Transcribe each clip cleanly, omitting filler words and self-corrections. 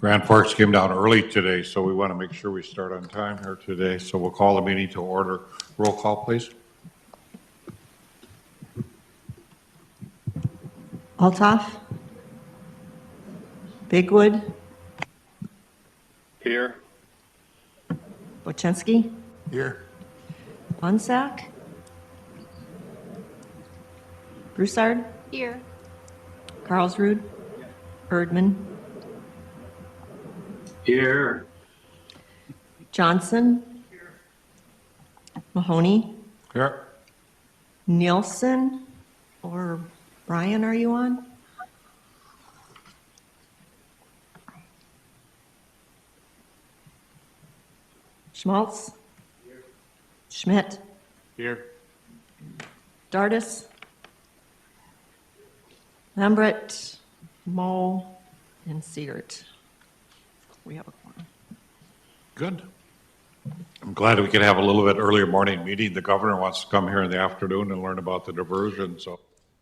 Grand Forks came down early today, so we want to make sure we start on time here today. So we'll call the meeting to order. Roll call, please. Altoff. Bigwood. Here. Wojcinski. Here. Bunsack. Broussard. Here. Carlsrud. Erdman. Here. Johnson. Mahoney. Here. Nielsen. Or Brian, are you on? Schmaltz. Schmidt. Here. Dardis. Lambert. Moe. And Seert. We have a quorum. Good. I'm glad we could have a little bit earlier morning meeting. The governor wants to come here in the afternoon and learn about the diversion. So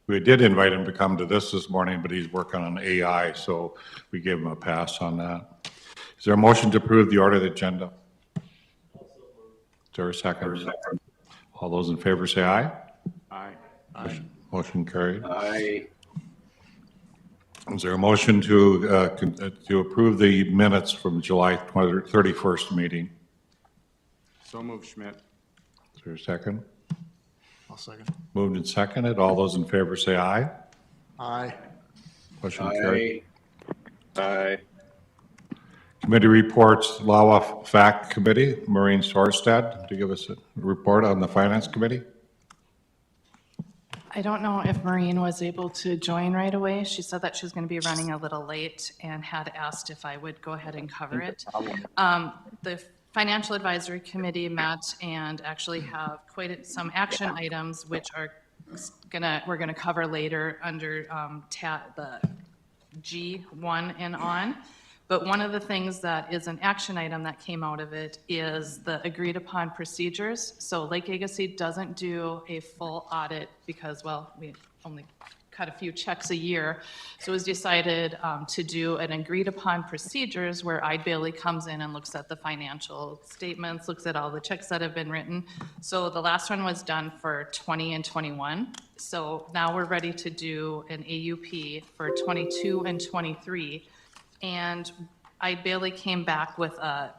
we did invite him to come to this morning, but he's working on AI, so we gave him a pass on that. Is there a motion to approve the order of the agenda? Is there a second? All those in favor say aye. Aye. Motion carried. Aye. Is there a motion to approve the minutes from July 31st meeting? So move, Schmidt. Is there a second? I'll second. Moved and seconded. All those in favor say aye. Aye. Motion carried. Aye. Committee reports, LAWA Fact Committee, Maureen Sorstad, to give us a report on the Finance Committee. I don't know if Maureen was able to join right away. She said that she was going to be running a little late and had asked if I would go ahead and cover it. The Financial Advisory Committee met and actually have some action items which are we're gonna cover later under the G1 and on. But one of the things that is an action item that came out of it is the agreed upon procedures. So Lake Agassiz doesn't do a full audit because, well, we only cut a few checks a year. So it was decided to do an agreed upon procedures where Eide Bailey comes in and looks at the financial statements, looks at all the checks that have been written. So the last one was done for 20 and 21. So now we're ready to do an AUP for 22 and 23. And Eide Bailey came back with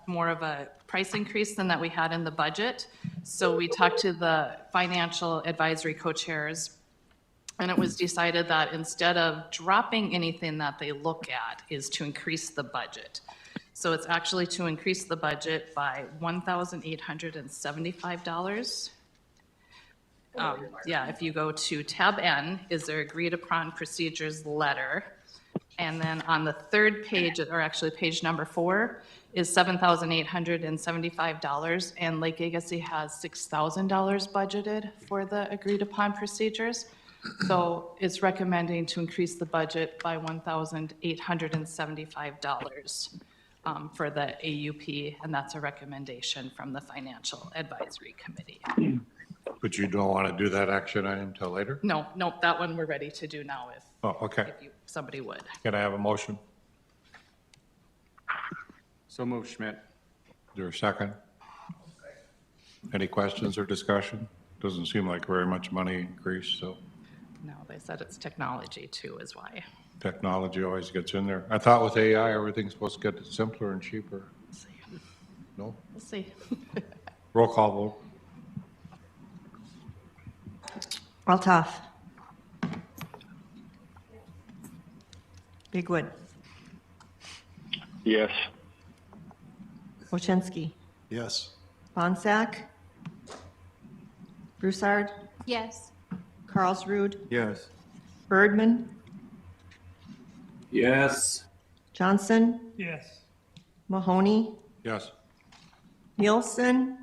more of a price increase than that we had in the budget. So we talked to the financial advisory co-chairs, and it was decided that instead of dropping anything that they look at is to increase the budget. So it's actually to increase the budget by $1,875. Yeah, if you go to tab N, is there agreed upon procedures letter. And then on the third page, or actually page number 4, is $7,875, and Lake Agassiz has $6,000 budgeted for the agreed upon procedures. So it's recommending to increase the budget by $1,875 for the AUP, and that's a recommendation from the Financial Advisory Committee. But you don't want to do that action item until later? No, that one we're ready to do now if Okay. somebody would. Can I have a motion? So move, Schmidt. Is there a second? Any questions or discussion? Doesn't seem like very much money increase, so No, they said it's technology too is why. technology always gets in there. I thought with AI, everything's supposed to get simpler and cheaper. We'll see. No? We'll see. Roll call vote. Altoff. Bigwood. Yes. Wojcinski. Yes. Bonsack. Broussard. Yes. Carlsrud. Yes. Erdman. Yes. Johnson. Yes. Mahoney. Yes. Nielsen.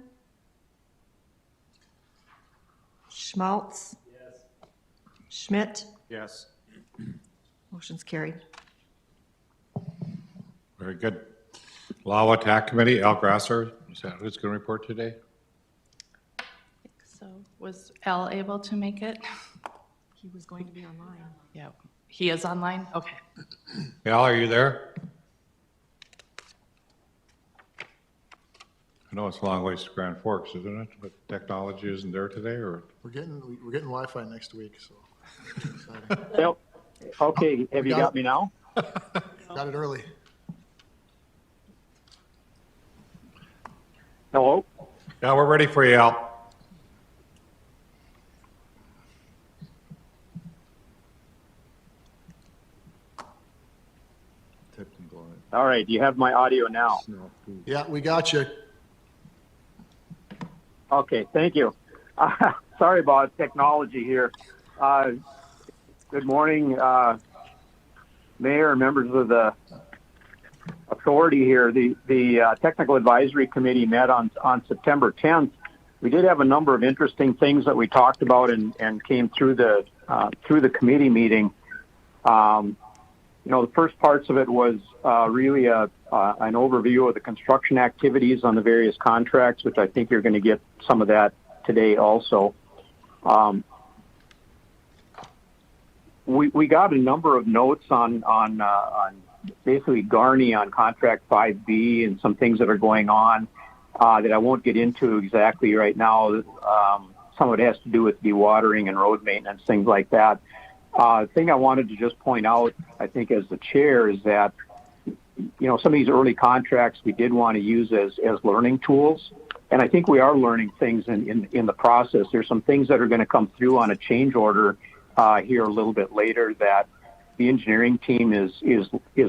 Schmaltz. Schmidt. Yes. Motion's carried. Very good. LAWA TAC Committee, Al Grasser, is that who's going to report today? So was Al able to make it? He was going to be online. Yeah, he is online? Okay. Al, are you there? I know it's a long ways to Grand Forks, isn't it? But technology isn't there today, or? We're getting Wi-Fi next week, so. Exciting. Yep. Okay, have We you got got it. me now? Got it early. Hello? Yeah, we're ready for you, Al. All right, you have my audio now. Yeah, we got you. Okay, thank you. Sorry about technology here. Good morning, Mayor, members of the authority here. The Technical Advisory Committee met on September 10th. We did have a number of interesting things that we talked about and came through the committee meeting. The first parts of it was really an overview of the construction activities on the various contracts, which I think you're going to get some of that today also. We got a number of notes on basically Garney on contract 5B and some things that are going on that I won't get into exactly right now. Some of it has to do with dewatering and road maintenance, things like that. Thing I wanted to just point out, I think, as the chair, is that some of these early contracts we did want to use as learning tools, and I think we are learning things in the process. There's some things that are going to come through on a change order here a little bit later that the engineering team is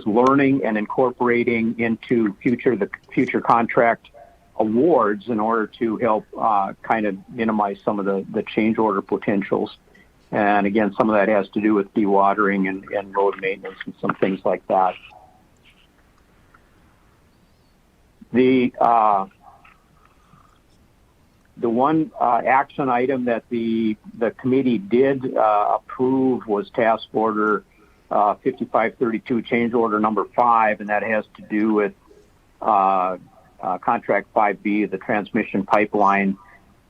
learning and incorporating into the future contract awards in order to help kind of minimize some of the change order potentials. And again, some of that has to do with dewatering and road maintenance and some things like that. The one action item that the committee did approve was task order 5532, change order number 5, and that has to do with contract 5B, the transmission pipeline.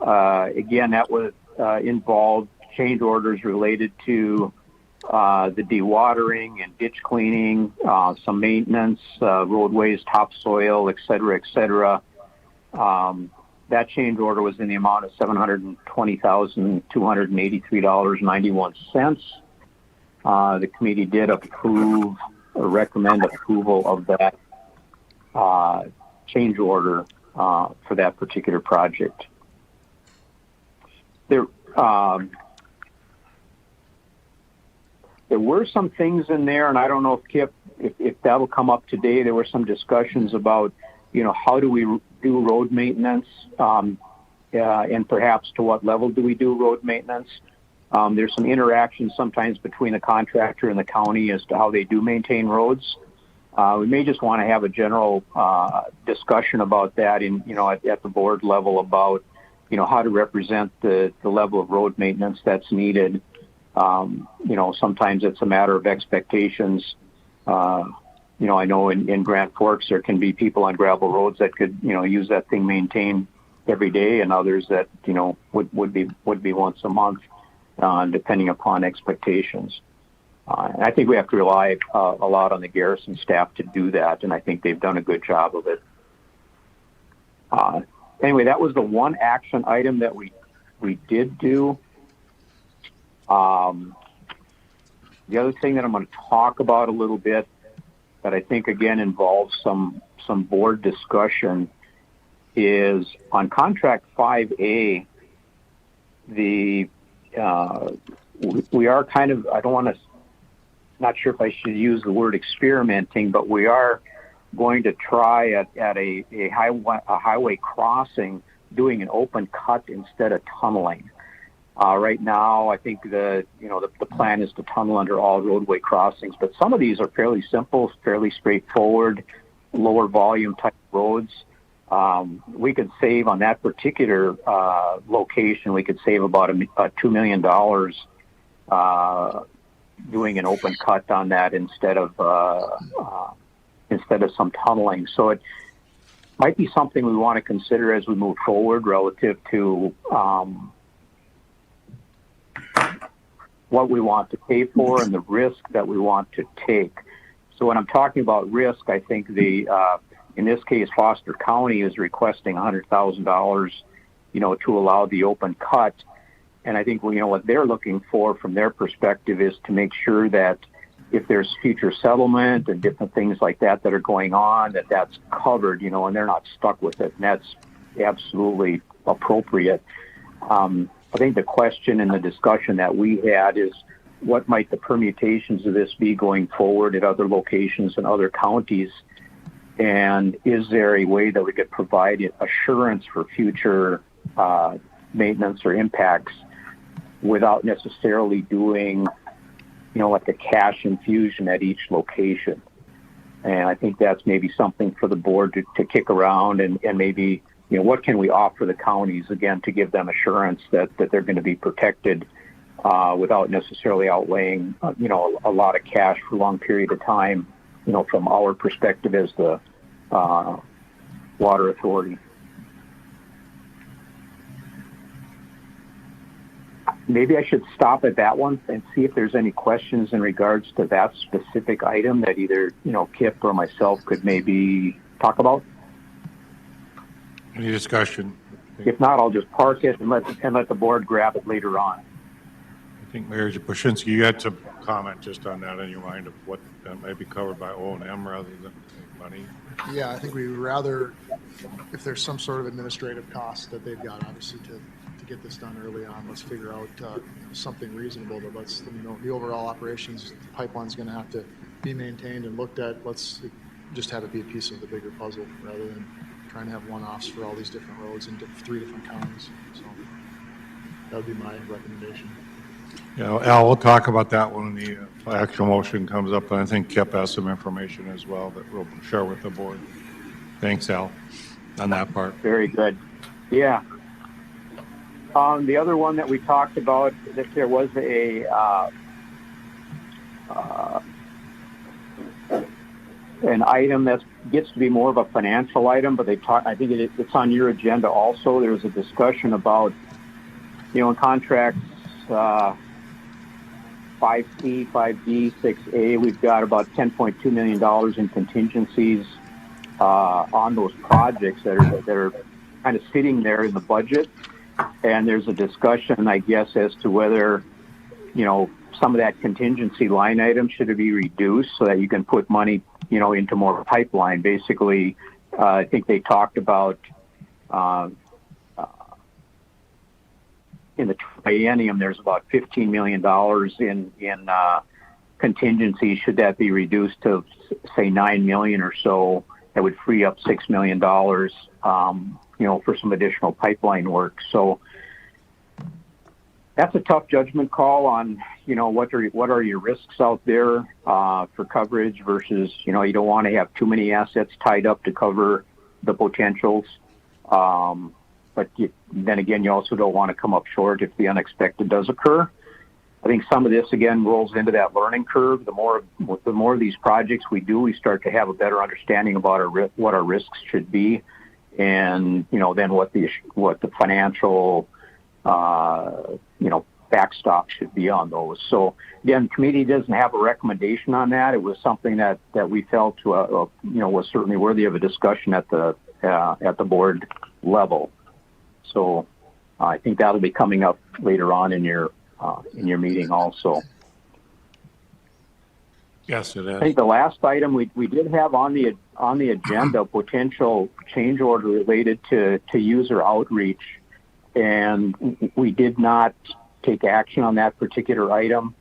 Again, that was involved change orders related to the dewatering and ditch cleaning, some maintenance, roadways, topsoil, et cetera, et cetera. That change order was in the amount of $720,283.91. The committee did approve or recommend approval of that change order for that particular project. There were some things in there, and I don't know if Kip, if that'll come up today. There were some discussions about, how do we do road maintenance, and perhaps to what level do we do road maintenance. There's some interaction sometimes between the contractor and the county as to how they do maintain roads. We may just want to have a general discussion about that at the board level about, how to represent the level of road maintenance that's needed. Sometimes it's a matter of expectations. I know in Grand Forks there can be people on gravel roads that could, use that thing maintained every day, and others that, would be once a month, depending upon expectations. And I think we have to rely a lot on the Garrison staff to do that, and I think they've done a good job of it. Anyway, that was the one action item that we did do. The other thing that I'm going to talk about a little bit that I think, again, involves some board discussion is on contract 5A, we are kind of, not sure if I should use the word experimenting, but we are going to try at a highway crossing doing an open cut instead of tunneling. Right now, I think the plan is to tunnel under all roadway crossings, but some of these are fairly simple, fairly straightforward, lower volume type roads. We could save on that particular location. We could save about $2 million doing an open cut on that instead of some tunneling. So it might be something we want to consider as we move forward relative to what we want to pay for and the risk that we want to take. So when I'm talking about risk, I think in this case, Foster County is requesting $100,000, to allow the open cut. And I think, what they're looking for from their perspective is to make sure that if there's future settlement and different things like that that are going on, that's covered, and they're not stuck with it. And that's absolutely appropriate. I think the question and the discussion that we had is, what might the permutations of this be going forward at other locations in other counties? And is there a way that we could provide assurance for future maintenance or impacts without necessarily doing, like a cash infusion at each location? And I think that's maybe something for the board to kick around and maybe, what can we offer the counties, again, to give them assurance that they're going to be protected without necessarily outlaying, a lot of cash for a long period of time, from our perspective as the water authority. Maybe I should stop at that one and see if there's any questions in regards to that specific item that either, Kip or myself could maybe talk about. Any discussion? If not, I'll just park it and let the board grab it later on. I think Mayor Japuszynski, you had some comment just on that in your mind of what that might be covered by O&M rather than money. Yeah, I think we would rather, if there's some sort of administrative cost that they've got, obviously, to get this done early on, let's figure out something reasonable, but let's, the overall operations, the pipeline's going to have to be maintained and looked at. Let's just have it be a piece of the bigger puzzle rather than trying to have one-offs for all these different roads in 3 different counties. So that would be my recommendation. Yeah, Al, we'll talk about that when the actual motion comes up, and I think Kip has some information as well that we'll share with the board. Thanks, Al, on that part. Very good. Yeah. The other one that we talked about, that there was an item that gets to be more of a financial item, but I think it's on your agenda also. There was a discussion about, in contracts 5C, 5D, 6A, we've got about $10.2 million in contingencies on those projects that are kind of sitting there in the budget. And there's a discussion, I guess, as to whether, some of that contingency line item should be reduced so that you can put money, into more pipeline. Basically, I think they talked about in the triennium, there's about $15 million in contingency. Should that be reduced to, say, $9 million or so, that would free up $6 million, for some additional pipeline work. So that's a tough judgment call on, what are your risks out there for coverage versus, you don't want to have too many assets tied up to cover the potentials. But then again, you also don't want to come up short if the unexpected does occur. I think some of this, again, rolls into that learning curve. The more of these projects we do, we start to have a better understanding about what our risks should be, and then what the financial backstop should be on those. So again, the committee doesn't have a recommendation on that. It was something that we felt was certainly worthy of a discussion at the board level. So I think that'll be coming up later on in your meeting also. Yes, it is. I think the last item we did have on the agenda, potential change order related to user outreach, and we did not take action on that particular item.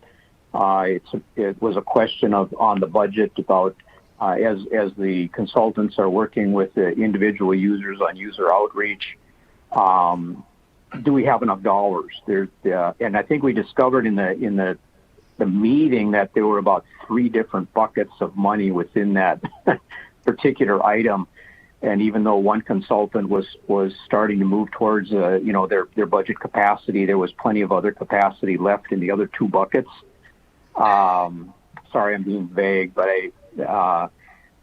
It was a question on the budget about as the consultants are working with the individual users on user outreach. Do we have enough dollars? And I think we discovered in the meeting that there were about 3 different buckets of money within that particular item. And even though one consultant was starting to move towards their budget capacity, there was plenty of other capacity left in the other 2 buckets. Sorry, I'm being vague, but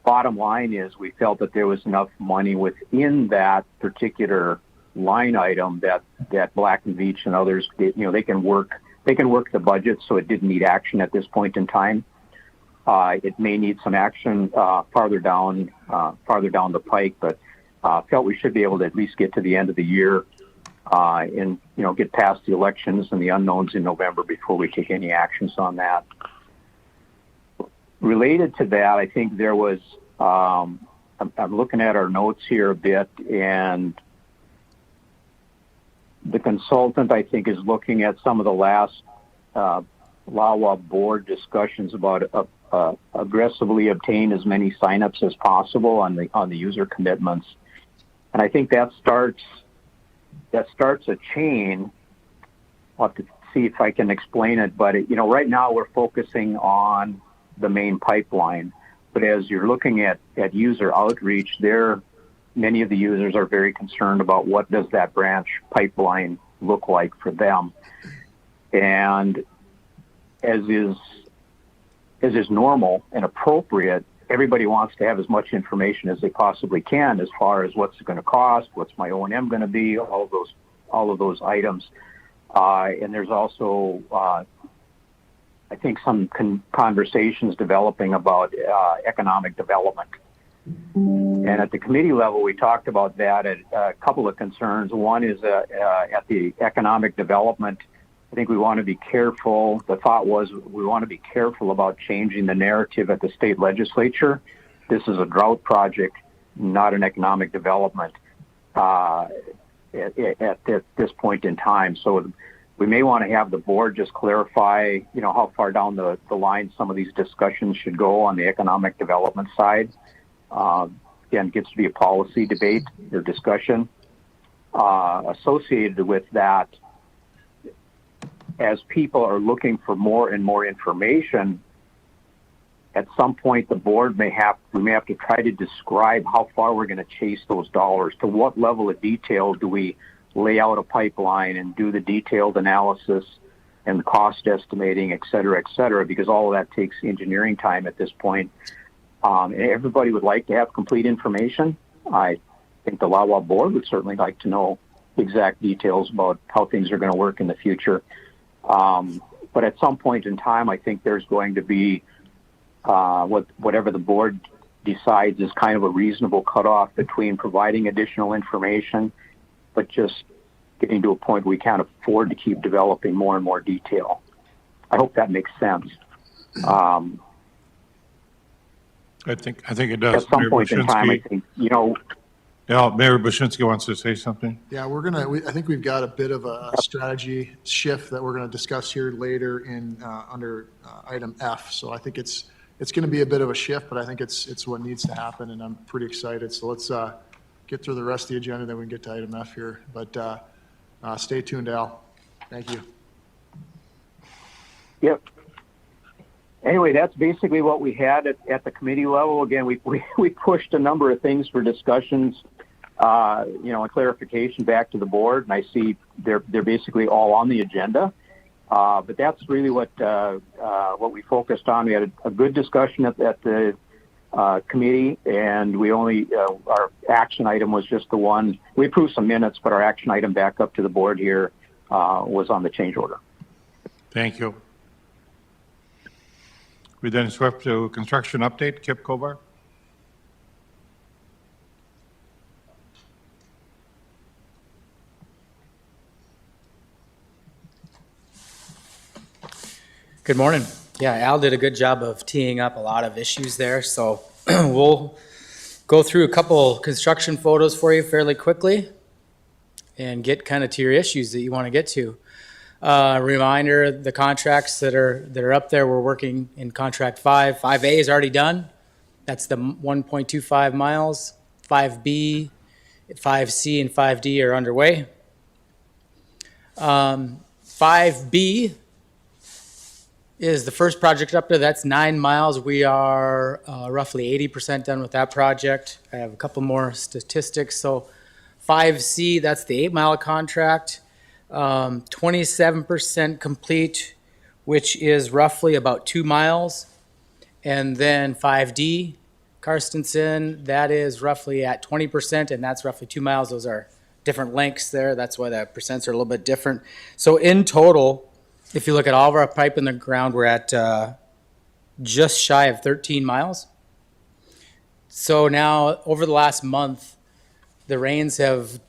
bottom line is we felt that there was enough money within that particular line item that Black and Veatch and others, they can work the budget, so it didn't need action at this point in time. It may need some action farther down the pike, but felt we should be able to at least get to the end of the year and get past the elections and the unknowns in November before we take any actions on that. Related to that, I think there was. I'm looking at our notes here a bit, and the consultant, I think, is looking at some of the last LAWA board discussions about aggressively obtain as many signups as possible on the user commitments, and I think that starts a chain. I'll have to see if I can explain it, but right now we're focusing on the main pipeline. But as you're looking at user outreach, many of the users are very concerned about what does that branch pipeline look like for them. And as is normal and appropriate, everybody wants to have as much information as they possibly can as far as what's it going to cost, what's my O&M going to be, all of those items. And there's also I think some conversations developing about economic development. And at the committee level, we talked about that at a couple of concerns. One is at the economic development, I think we want to be careful. The thought was we want to be careful about changing the narrative at the state legislature. This is a drought project, not an economic development at this point in time. So we may want to have the board just clarify, how far down the line some of these discussions should go on the economic development side. Again, it gets to be a policy debate or discussion. Associated with that, as people are looking for more and more information, at some point the board we may have to try to describe how far we're going to chase those dollars. To what level of detail do we lay out a pipeline and do the detailed analysis and the cost estimating, et cetera, because all of that takes engineering time at this point. And everybody would like to have complete information. I think the LAWA board would certainly like to know exact details about how things are going to work in the future. But at some point in time, I think there's going to be whatever the board decides is kind of a reasonable cutoff between providing additional information but just getting to a point where we can't afford to keep developing more and more detail. I hope that makes sense. I think it does. At some Mayor point in time, I think, Yeah, Mayor Bashinsky wants to say something. Yeah, I think we've got a bit of a strategy shift that we're going to discuss here later in under item F. So I think it's going to be a bit of a shift, but I think it's what needs to happen, and I'm pretty excited. So let's get through the rest of the agenda, then we can get to item F here. But stay tuned, Al. Thank you. Yep. Anyway, that's basically what we had at the committee level. Again, we pushed a number of things for discussions, and clarification back to the board, and I see they're basically all on the agenda. But that's really what we focused on. We had a good discussion at the committee, and we only our action item was just the one. We approved some minutes, but our action item back up to the board here was on the change order. Thank you. We then swept to construction update. Kip Kovar. Good morning. Yeah, Al did a good job of teeing up a lot of issues there, so we'll go through a couple construction photos for you fairly quickly and get kind of to your issues that you want to get to. Reminder, the contracts that are up there, we're working in contract 5. 5A is already done. That's the 1.25 miles. 5B, 5C, and 5D are underway. 5B is the first project up there. That's 9 miles. We are roughly 80% done with that project. I have a couple more statistics. So 5C, that's the 8-mile contract. 27% complete, which is roughly about 2 miles. And then 5D, Karstensen, that is roughly at 20%, and that's roughly 2 miles. Those are different lengths there. That's why the percents are a little bit different. So in total, if you look at all of our pipe in the ground, we're at just shy of 13 miles. So now, over the last month, the rains have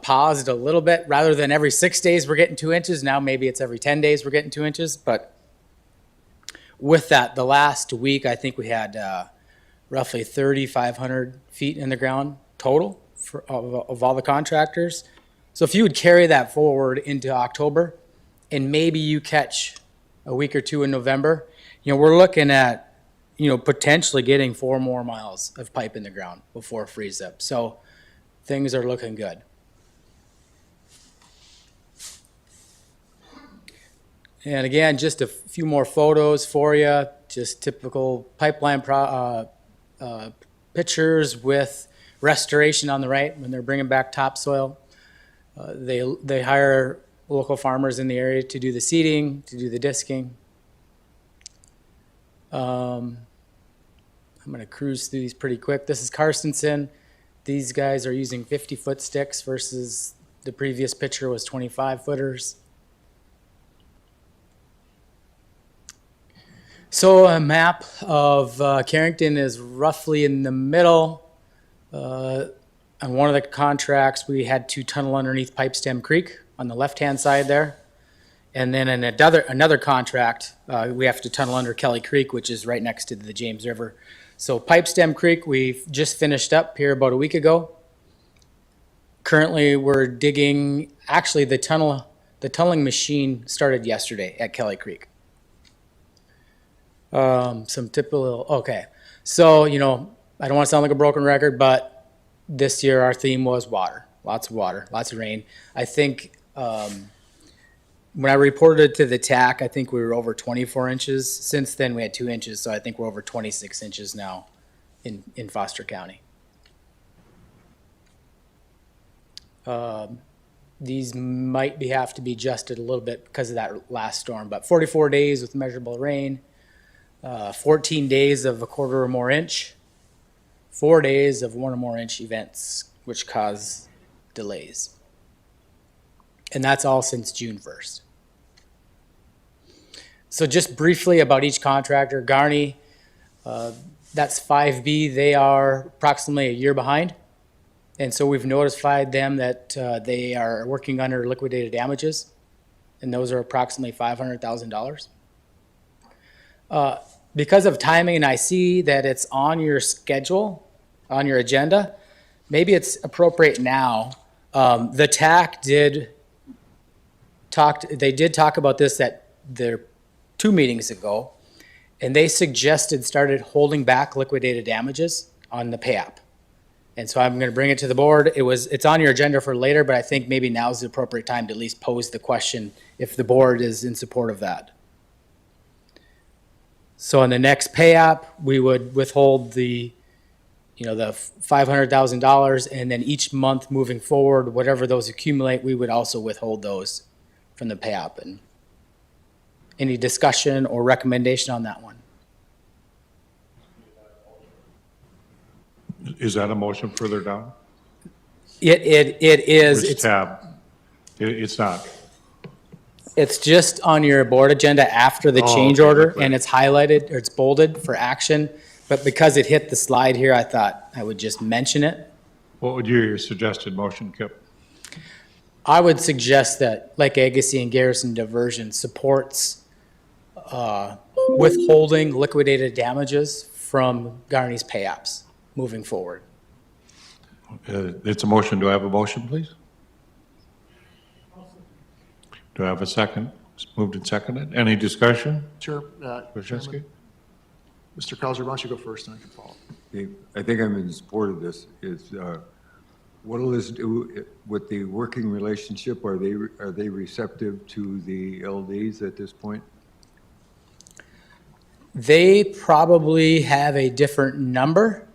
paused a little bit. Rather than every 6 days we're getting 2 inches, now maybe it's every 10 days we're getting 2 inches. But with that, the last week, I think we had roughly 3,500 feet in the ground total of all the contractors. So if you would carry that forward into October, and maybe you catch a week or two in November, we're looking at, potentially getting 4 more miles of pipe in the ground before freeze up. So things are looking good. And again, just a few more photos for you, just typical pipeline pictures with restoration on the right when they're bringing back topsoil. They hire local farmers in the area to do the seeding, to do the disking. I'm going to cruise through these pretty quick. This is Carstensen. These guys are using 50-foot sticks versus the previous picture was 25-footers. So a map of Carrington is roughly in the middle. On one of the contracts, we had to tunnel underneath Pipestem Creek on the left-hand side there. And then in another contract, we have to tunnel under Kelly Creek, which is right next to the James River. So Pipestem Creek, we've just finished up here about a week ago. Currently, we're digging, actually the tunneling machine started yesterday at Kelly Creek. Some typical, okay. So, I don't want to sound like a broken record, but this year our theme was water, lots of rain. I think, when I reported to the TAC, I think we were over 24 inches. Since then, we had 2 inches, so I think we're over 26 inches now in Foster County. These might have to be adjusted a little bit because of that last storm, but 44 days with measurable rain, 14 days of a quarter or more inch, 4 days of 1 or more inch events, which cause delays. And that's all since June 1st. So just briefly about each contractor, Garney, that's 5B. They are approximately a year behind. And so we've notified them that they are working under liquidated damages, and those are approximately $500,000. Because of timing, and I see that it's on your schedule, on your agenda, maybe it's appropriate now. The TAC did talk about this at their 2 meetings ago, and they started holding back liquidated damages on the pay-app. And so I'm going to bring it to the board. It's on your agenda for later, but I think maybe now's the appropriate time to at least pose the question if the board is in support of that. So on the next pay-app, we would withhold the $500,000, and then each month moving forward, whatever those accumulate, we would also withhold those from the pay-app. And any discussion or recommendation on that one? Is that a motion further down? It is. Which tab? It's not. It's just on your board agenda after the change okay, order, right. and it's highlighted, or it's bolded for action. But because it hit the slide here, I thought I would just mention it. What would your suggested motion, Kip? I would suggest that Lake Agassiz and Garrison Diversion supports withholding liquidated damages from Garney's pay-apps moving forward. It's a motion. Do I have a motion, please? Do I have a second? It's moved and seconded. Any discussion? Sure. Krasinski? Chairman. Mr. Causer, why don't you go first and I can follow? Okay, I think I'm in support of this. What will this do with the working relationship? Are they receptive to the LDs at this point? They probably have a different number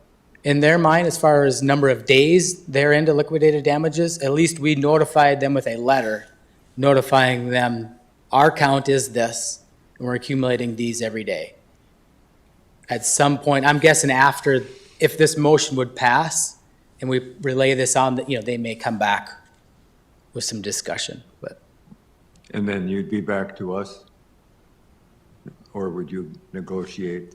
in their mind as far as number of days they're into liquidated damages. At least we notified them with a letter notifying them our count is this, and we're accumulating these every day. At some point, I'm guessing after, if this motion would pass and we relay this on, they may come back with some discussion, but. And then you'd be back to us? or would you negotiate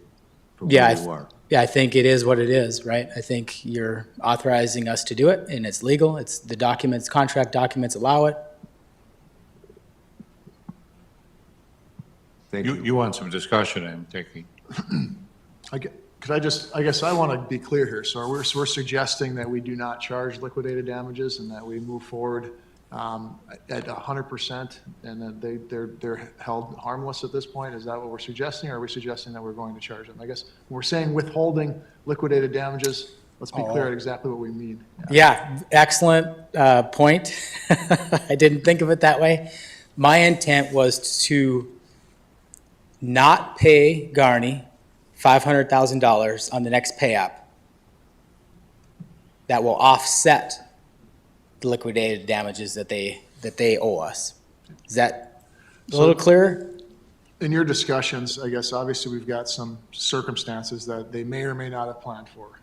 from Yeah, where you are? Yeah, I think it is what it is, right? I think you're authorizing us to do it, and it's legal. It's the documents, contract documents allow it. Thank you. You want some discussion, I'm taking. Could I guess I want to be clear here. So we're suggesting that we do not charge liquidated damages and that we move forward at 100% and that they're held harmless at this point? Is that what we're suggesting, or are we suggesting that we're going to charge them? I guess when we're saying withholding liquidated damages, let's be clear at exactly what we mean. Yeah, excellent point. I didn't think of it that way. My intent was to not pay Garney $500,000 on the next pay app. That will offset the liquidated damages that they owe us. Is that a little clearer? In your discussions, I guess obviously we've got some circumstances that they may or may not have planned for.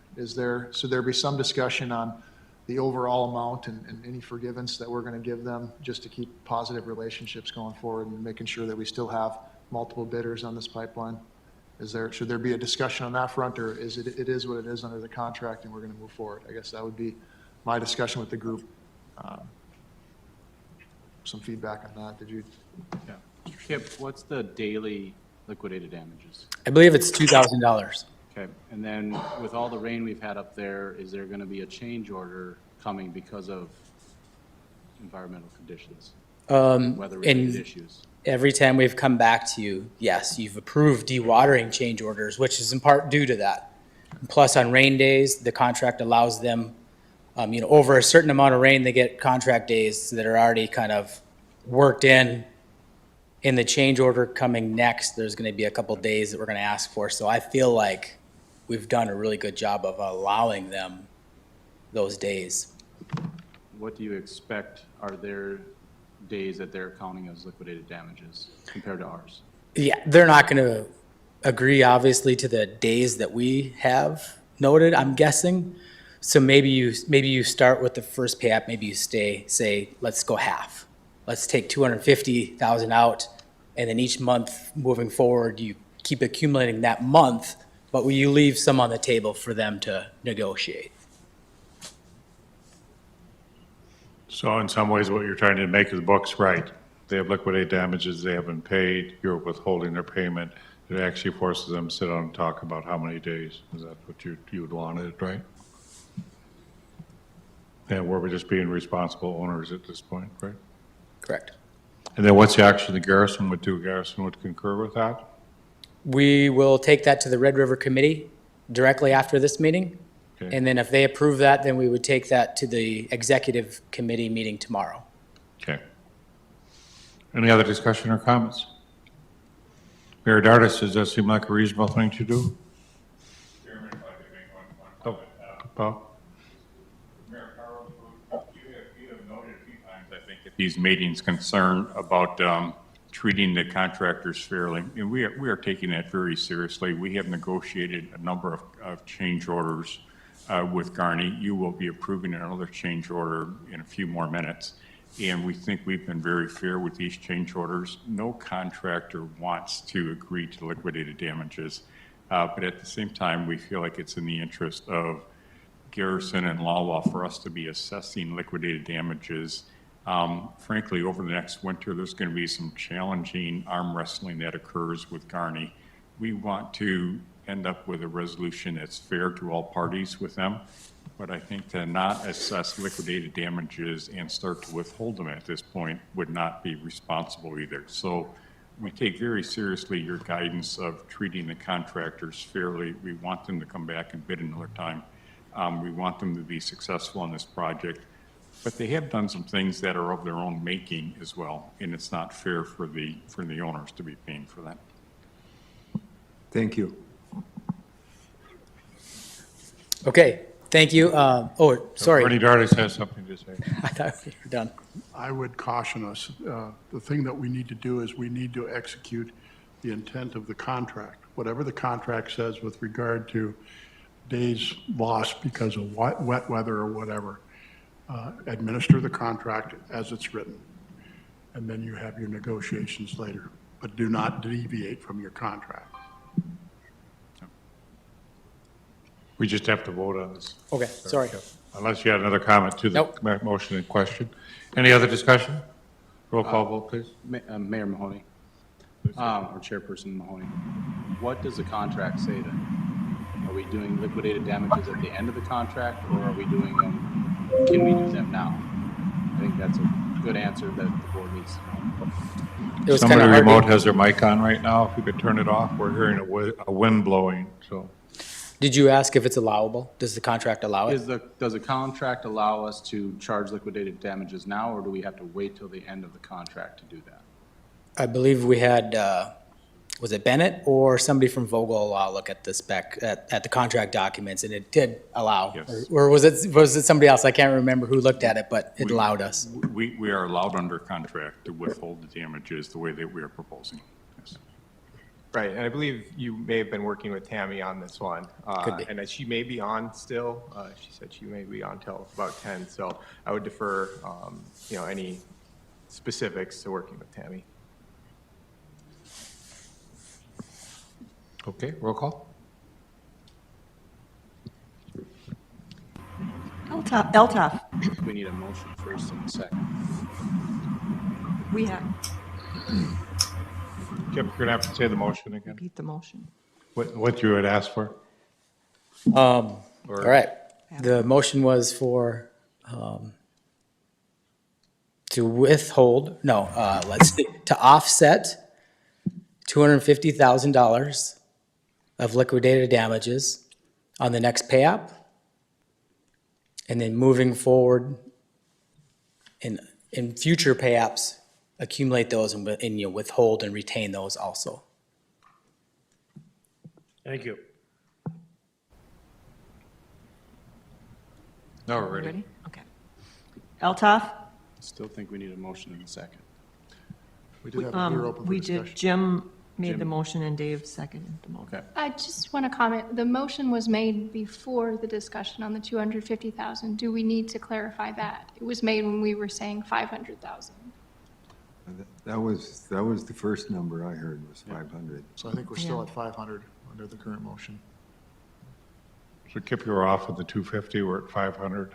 Should there be some discussion on the overall amount and any forgiveness that we're going to give them just to keep positive relationships going forward and making sure that we still have multiple bidders on this pipeline? Should there be a discussion on that front, or is it is what it is under the contract and we're going to move forward? I guess that would be my discussion with the group. Some feedback on that. Did you? Yeah. Kip, what's the daily liquidated damages? I believe it's $2,000. Okay, and then with all the rain we've had up there, is there going to be a change order coming because of environmental conditions, weather-related issues? Every time we've come back to you, yes, you've approved dewatering change orders, which is in part due to that. Plus, on rain days, the contract allows them, over a certain amount of rain, they get contract days that are already kind of worked in. In the change order coming next, there's going to be a couple days that we're going to ask for. So I feel like we've done a really good job of allowing them those days. What do you expect are their days that they're counting as liquidated damages compared to ours? Yeah, they're not going to agree, obviously, to the days that we have noted, I'm guessing. So maybe you start with the first pay app, maybe you say, let's go half. Let's take 250,000 out, and then each month moving forward, you keep accumulating that month, but will you leave some on the table for them to negotiate? So in some ways, what you're trying to make the books right. They have liquidated damages they haven't paid, you're withholding their payment. It actually forces them to sit down and talk about how many days. Is that what you would want it, right? And were we just being responsible owners at this point, right? Correct. And then what's the action the garrison would do? Garrison would concur with that? We will take that to the Red River Committee directly after this meeting. Okay. And then if they approve that, then we would take that to the executive committee meeting tomorrow. Okay. Any other discussion or comments? Mayor Dardis, does that seem like a reasonable thing to do? Chairman, if I could make one comment. Paul? Mayor Carl, you have noted a few times, I think, at these meetings concern about treating the contractors fairly. And we are taking that very seriously. We have negotiated a number of change orders with Garney. You will be approving another change order in a few more minutes. And we think we've been very fair with these change orders. No contractor wants to agree to liquidated damages. But at the same time, we feel like it's in the interest of Garrison and Lawa for us to be assessing liquidated damages. Frankly, over the next winter, there's going to be some challenging arm wrestling that occurs with Garney. We want to end up with a resolution that's fair to all parties with them. But I think to not assess liquidated damages and start to withhold them at this point would not be responsible either. So we take very seriously your guidance of treating the contractors fairly. We want them to come back and bid another time. We want them to be successful on this project. But they have done some things that are of their own making as well, and it's not fair for the owners to be paying for that. Thank you. Okay, thank you. Sorry. Bernie Dardis has something to say. I thought we were done. I would caution us, the thing that we need to do is we need to execute the intent of the contract. Whatever the contract says with regard to days lost because of wet weather or whatever, administer the contract as it's written. And then you have your negotiations later. but do not deviate from your contract. We just have to vote on this. Okay, sorry. Unless you had another comment to the Nope. motion in question. Any other discussion? Roll call vote, please. Mayor Mahoney, or Chairperson Mahoney, what does the contract say then? Are we doing liquidated damages at the end of the contract, or are we doing them, can we do them now? I think that's a good answer that the board needs to know. It was Somebody kind of remote hard. has their mic on right now. If you could turn it off, we're hearing a wind blowing, so. Did you ask if it's allowable? Does the contract allow it? Does the contract allow us to charge liquidated damages now, or do we have to wait till the end of the contract to do that? I believe we had, was it Bennett or somebody from Vogel look at the spec, at the contract documents, and it did allow? Yes. Or was it somebody else? I can't remember who looked at it, but it allowed us. We are allowed under contract to withhold the damages the way that we are proposing. Yes. Right, and I believe you may have been working with Tammy on this one. Could be. And she may be on still. She said she may be on till about 10, so I would defer, any specifics to working with Tammy. Okay, roll call. Eltoff. We need a motion first and a second. We have, Kip, you're gonna have to say the motion again. repeat the motion. What you had asked for? All right. The motion was for, to withhold, no, let's see, to offset $250,000 of liquidated damages on the next pay app. And then moving forward in future pay apps, accumulate those and withhold and retain those also. Thank you. Now we're ready. Ready? Okay. Eltoff? Still think we need a motion in a second. We did have, we were open for We discussion. did, Jim made the motion and Dave seconded the motion. Okay. I just want to comment, the motion was made before the discussion on the 250,000. Do we need to clarify that? It was made when we were saying 500,000. That was the first number I heard was 500. So I think we're still Yeah. at 500 under the current motion. So Kip, you were off at the 250, we're at 500.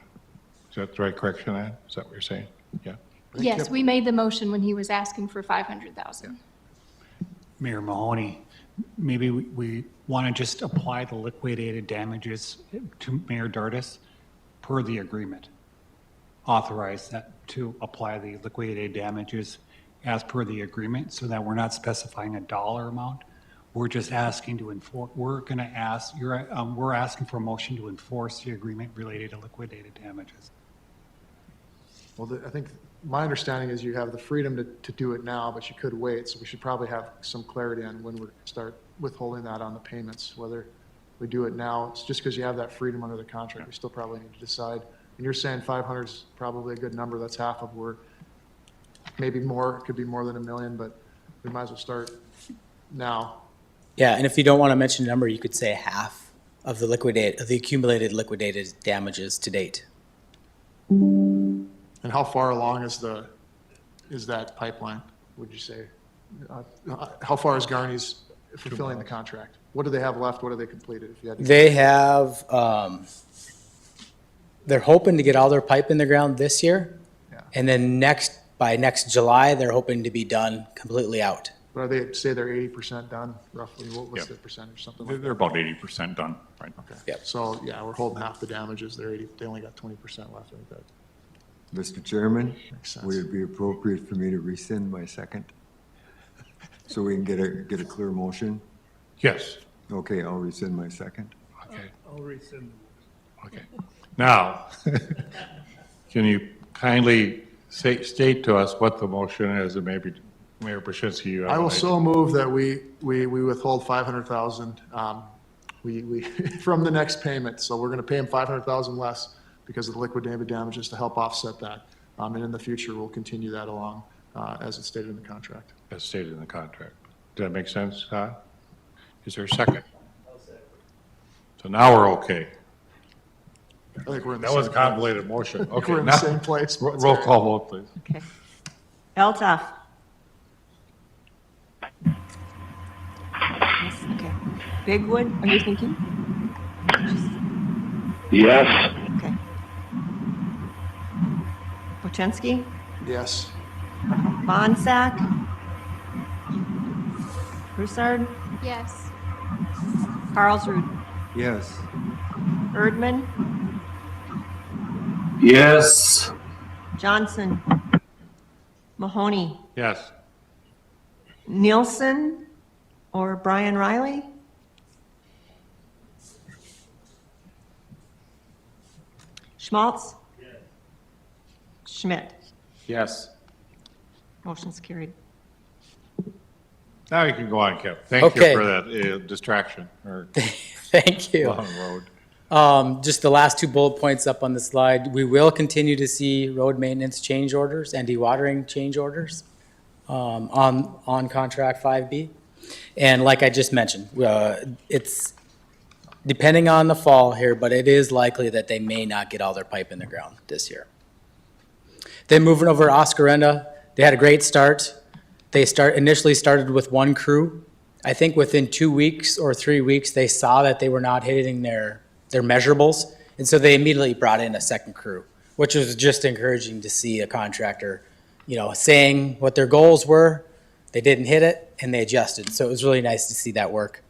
Is that the right correction, Ann? Is that what you're saying? Yeah. Yes, we made the motion when he was asking for 500,000. Mayor Mahoney, maybe we want to just apply the liquidated damages to Mayor Dardis per the agreement. Authorize that to apply the liquidated damages as per the agreement so that we're not specifying a dollar amount. We're just asking to enforce, we're going to ask, we're asking for a motion to enforce the agreement related to liquidated damages. Well, I think my understanding is you have the freedom to do it now, but you could wait. So we should probably have some clarity on when we start withholding that on the payments, whether we do it now. It's just because you have that freedom under the contract. We still probably need to decide. And you're saying 500 is probably a good number. That's half of where, maybe more, it could be more than $1 million, but we might as well start now. Yeah, and if you don't want to mention a number, you could say half of the accumulated liquidated damages to date. And how far along is that pipeline, would you say? How far is Garney's fulfilling the contract? What do they have left? What have they completed? If you had to- They have, they're hoping to get all their pipe in the ground this year. Yeah. And then by next July, they're hoping to be done completely out. But are they, say they're 80% done roughly? What's Yep. the percentage, something like that? They're about 80% done, right? Okay. Yep. So, yeah, we're holding half the damages. They're 80, they only got 20% left. I think that Mr. Chairman, makes sense. would it be appropriate for me to rescind my second? So we can get a clear motion? Yes. Okay, I'll rescind my second. Okay. I'll rescind. Okay. Now, can you kindly state to us what the motion is, and maybe Mayor Brzezinski, you have I an will idea. so move that we withhold 500,000 we from the next payment. So we're going to pay him 500,000 less because of the liquidated damages to help offset that. And in the future, we'll continue that along as it's stated in the contract. As stated in the contract. Does that make sense, Todd? Is there a second? So now we're okay. I think we're in the That was a same place. convoluted motion. I think Okay, we're in the now, same place. roll call vote, please. Okay. Eltoff? Bigwood, are you thinking? Yes. Okay. Wojciechowski, Yes. Bonsack, Broussard, Yes. Carlsrud, Yes. Erdman, Yes. Johnson, Mahoney, Yes. Nielsen, or Brian Riley? Schmaltz? Schmidt? Yes. Motion's carried. Now you can go on, Kip. Thank you Okay. for that distraction or Thank you. long road. Just the last two bullet points up on the slide. We will continue to see road maintenance change orders and dewatering change orders on contract 5B. And like I just mentioned, it's depending on the fall here, but it is likely that they may not get all their pipe in the ground this year. Then moving over to Oscarenda, they had a great start. They initially started with one crew. I think within 2 weeks or 3 weeks, they saw that they were not hitting their measurables. And so they immediately brought in a second crew, which was just encouraging to see a contractor, saying what their goals were. They didn't hit it and they adjusted. So it was really nice to see that work.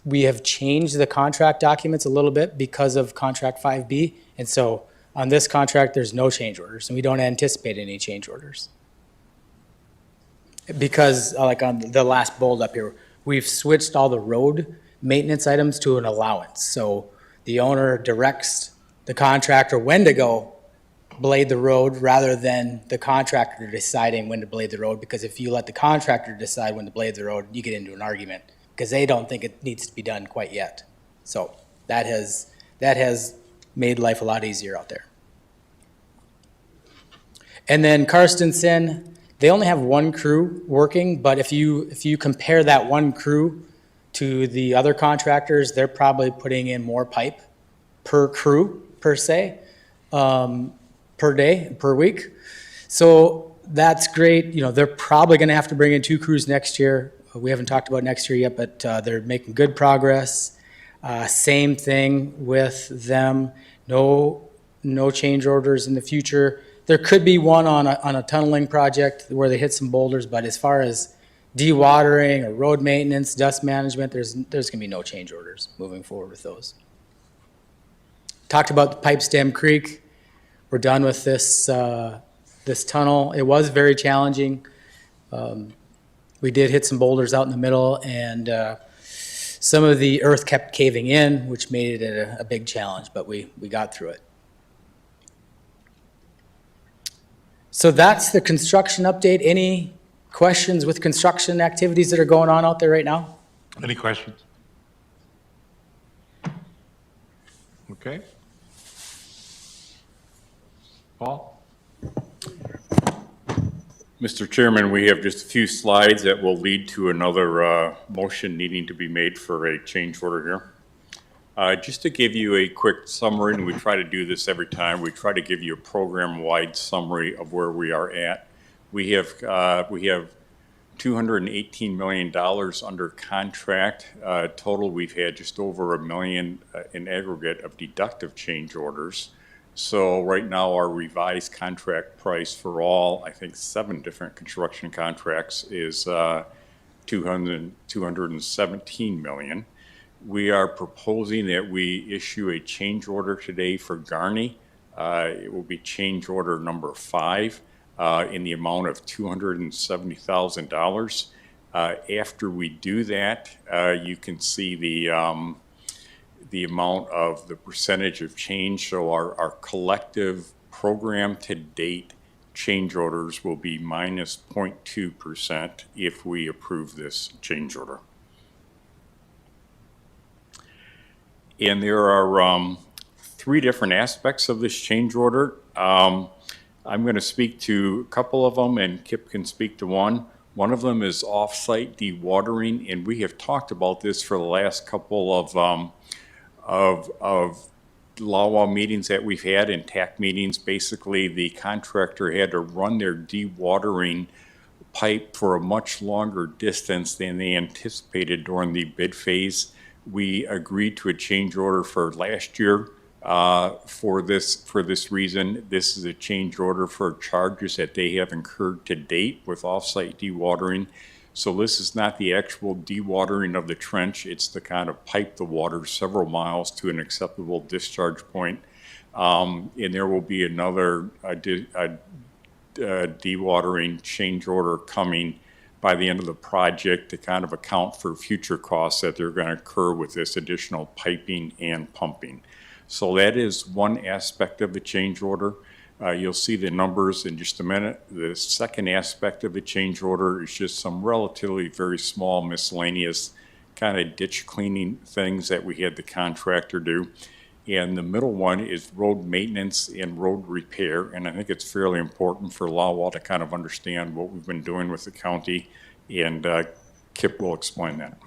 We have changed the contract documents a little bit because of contract 5B. And so on this contract, there's no change orders and we don't anticipate any change orders. Because like on the last bullet up here, we've switched all the road maintenance items to an allowance. So the owner directs the contractor when to go blade the road rather than the contractor deciding when to blade the road. Because if you let the contractor decide when to blade the road, you get into an argument because they don't think it needs to be done quite yet. So that has made life a lot easier out there. And then Karstensen, they only have one crew working, but if you compare that one crew to the other contractors, they're probably putting in more pipe per crew, per se, per day, per week. So that's great. They're probably going to have to bring in 2 crews next year. We haven't talked about next year yet, but they're making good progress. Same thing with them. No change orders in the future. There could be one on a tunneling project where they hit some boulders, but as far as dewatering or road maintenance, dust management, there's going to be no change orders moving forward with those. Talked about the Pipestem Creek. We're done with this tunnel. It was very challenging. We did hit some boulders out in the middle, and some of the earth kept caving in, which made it a big challenge, but we got through it. So that's the construction update. Any questions with construction activities that are going on out there right now? Any questions? Okay. Paul? Mr. Chairman, we have just a few slides that will lead to another motion needing to be made for a change order here. Just to give you a quick summary, and we try to do this every time, we try to give you a program-wide summary of where we are at. We have $218 million under contract. Total, we've had just over $1 million in aggregate of deductive change orders. So right now, our revised contract price for all, I think, 7 different construction contracts is $217 million. We are proposing that we issue a change order today for Garney. It will be change order number 5 in the amount of $270,000. After we do that, you can see the amount of the percentage of change. So our collective program to date change orders will be minus 0.2% if we approve this change order. And there are 3 different aspects of this change order. I'm going to speak to a couple of them, and Kip can speak to one. One of them is off-site dewatering, and we have talked about this for the last couple of LAWA meetings that we've had and TAC meetings. Basically, the contractor had to run their dewatering pipe for a much longer distance than they anticipated during the bid phase. We agreed to a change order for last year for this reason. This is a change order for charges that they have incurred to date with offsite dewatering. So this is not the actual dewatering of the trench. It's to kind of pipe the water several miles to an acceptable discharge point. And there will be another dewatering change order coming by the end of the project to kind of account for future costs that they're going to incur with this additional piping and pumping. So that is one aspect of the change order. You'll see the numbers in just a minute. The second aspect of the change order is just some relatively very small miscellaneous kind of ditch cleaning things that we had the contractor do. And the middle one is road maintenance and road repair. And I think it's fairly important for Lawwell to kind of understand what we've been doing with the county. And Kip will explain that.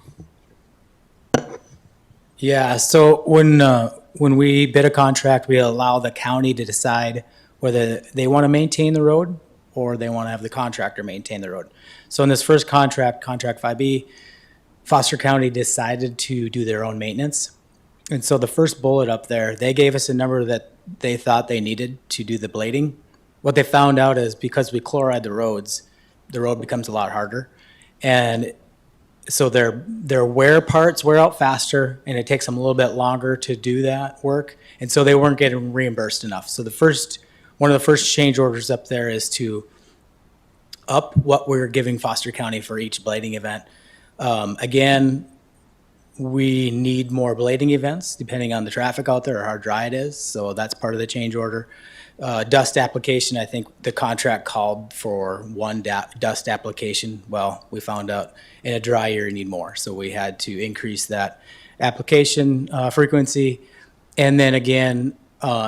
Yeah, so when we bid a contract, we allow the county to decide whether they want to maintain the road or they want to have the contractor maintain the road. So in this first contract, contract 5B, Foster County decided to do their own maintenance. And so the first bullet up there, they gave us a number that they thought they needed to do the blading. What they found out is because we chloride the roads, the road becomes a lot harder. And so their wear parts wear out faster, and it takes them a little bit longer to do that work. And so they weren't getting reimbursed enough. So one of the first change orders up there is to up what we're giving Foster County for each blading event. Again, we need more blading events depending on the traffic out there or how dry it is. So that's part of the change order. Dust application, I think the contract called for one dust application. Well, we found out in a dry year you need more. So we had to increase that application frequency. And then again,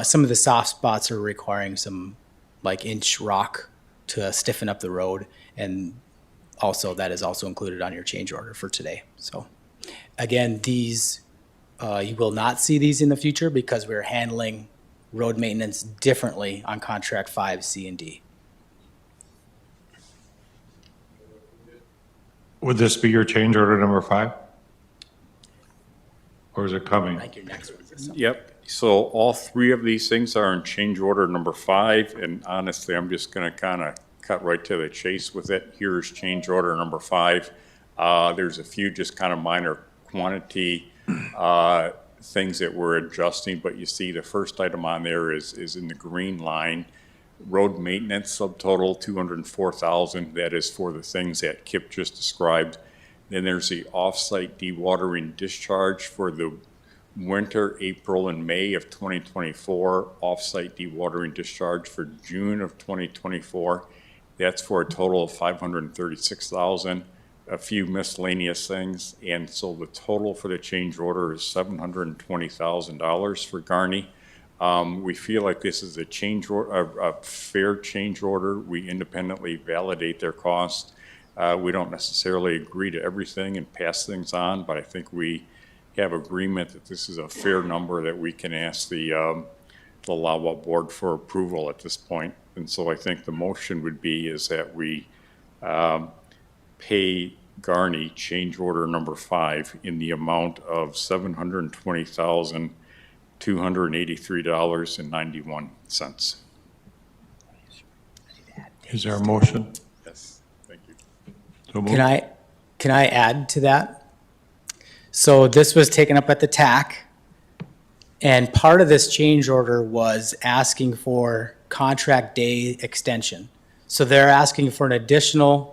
some of the soft spots are requiring some like inch rock to stiffen up the road. And also that is also included on your change order for today. So again, these, you will not see these in the future because we're handling road maintenance differently on contract 5, C, and D. Would this be your change order number 5? Or is it coming? I think your next one's this one. Yep. So all three of these things are in change order number 5. And honestly, I'm just going to kind of cut right to the chase with it. Here's change order number 5. There's a few just kind of minor quantity things that we're adjusting, but you see the first item on there is in the green line. Road maintenance subtotal $204,000. That is for the things that Kip just described. Then there's the off-site dewatering discharge for the winter, April and May of 2024. Off-site dewatering discharge for June of 2024. That's for a total of $536,000. A few miscellaneous things, and so the total for the change order is $720,000 for Garney. We feel like this is a fair change order. We independently validate their cost. We don't necessarily agree to everything and pass things on, but I think we have agreement that this is a fair number that we can ask the Lawwell board for approval at this point. And so I think the motion would be is that we pay Garney change order number 5 in the amount of $720,283.91. Is there a motion? Yes, thank you. So moved. Can I add to that? So this was taken up at the TAC, and part of this change order was asking for contract day extension. So they're asking for an additional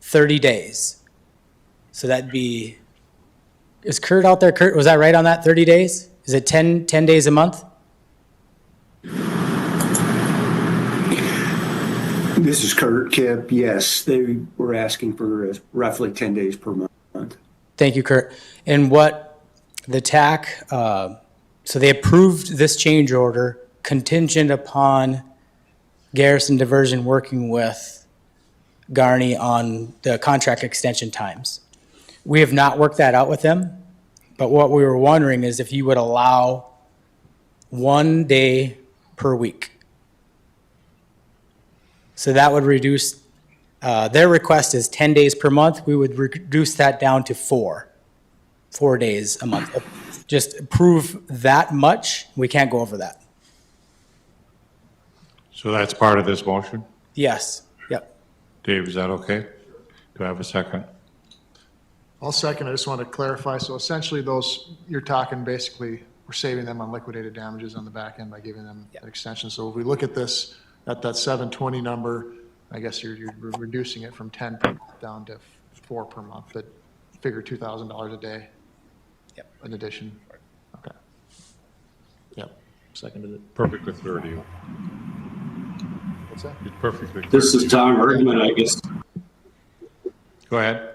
30 days. So that'd be, is Kurt out there? Kurt, was that right on that 30 days? Is it 10 days a month? This is Kurt, Kip. Yes, they were asking for roughly 10 days per month. Thank you, Kurt. And what the TAC, so they approved this change order contingent upon Garrison Diversion working with Garney on the contract extension times. We have not worked that out with them, but what we were wondering is if you would allow 1 day per week. So that would reduce Their request is 10 days per month. We would reduce that down to 4 days a month. Just approve that much. We can't go over that. So that's part of this motion? Yes, yep. Dave, is that okay? Do I have a second? I'll second. I just want to clarify. So essentially those, you're talking basically, we're saving them on liquidated damages on the back end by giving them an extension. So if we look at this, at that 720 number, I guess you're reducing it from 10 per month down to 4 per month, but figure $2,000 a day. Yep. In addition. Okay. Yep. Seconded it. Perfectly clear to you. What's that? It's perfectly clear. This is Tom Erdman, I guess. Go ahead.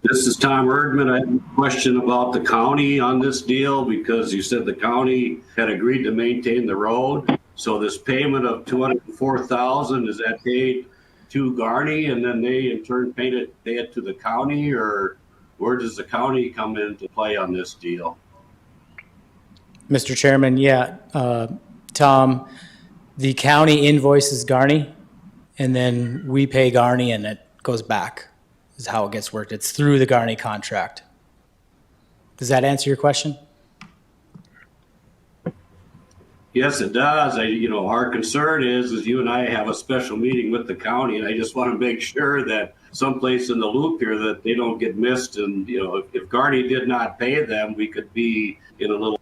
This is Tom Erdman. I have a question about the county on this deal because you said the county had agreed to maintain the road. So this payment of $204,000, is that paid to Garney and then they in turn pay it to the county, or where does the county come into play on this deal? Mr. Chairman, Tom, the county invoices Garney, and then we pay Garney and it goes back, is how it gets worked. It's through the Garney contract. Does that answer your question? Yes, it does. Our concern is you and I have a special meeting with the county, and I just want to make sure that someplace in the loop here that they don't get missed. And, if Garney did not pay them, we could be in a little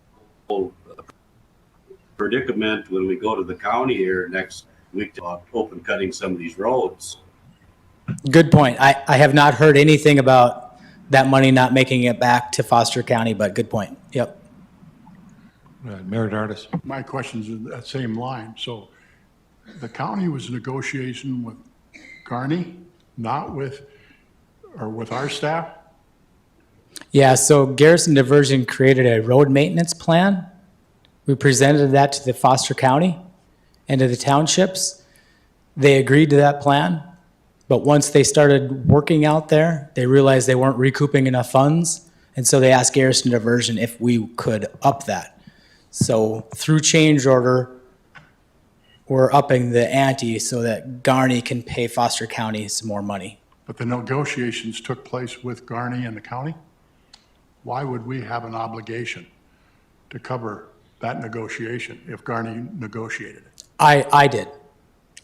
predicament when we go to the county here next week to open cutting some of these roads. Good point. I have not heard anything about that money not making it back to Foster County, but good point. Yep. Mayor Dardis. My question's in that same line. So the county was negotiation with Garney, not with our staff? Yeah, so Garrison Diversion created a road maintenance plan. We presented that to the Foster County and to the townships. They agreed to that plan, but once they started working out there, they realized they weren't recouping enough funds, and so they asked Garrison Diversion if we could up that. So through change order, we're upping the ante so that Garney can pay Foster County some more money. But the negotiations took place with Garney and the county? Why would we have an obligation to cover that negotiation if Garney negotiated it? I did.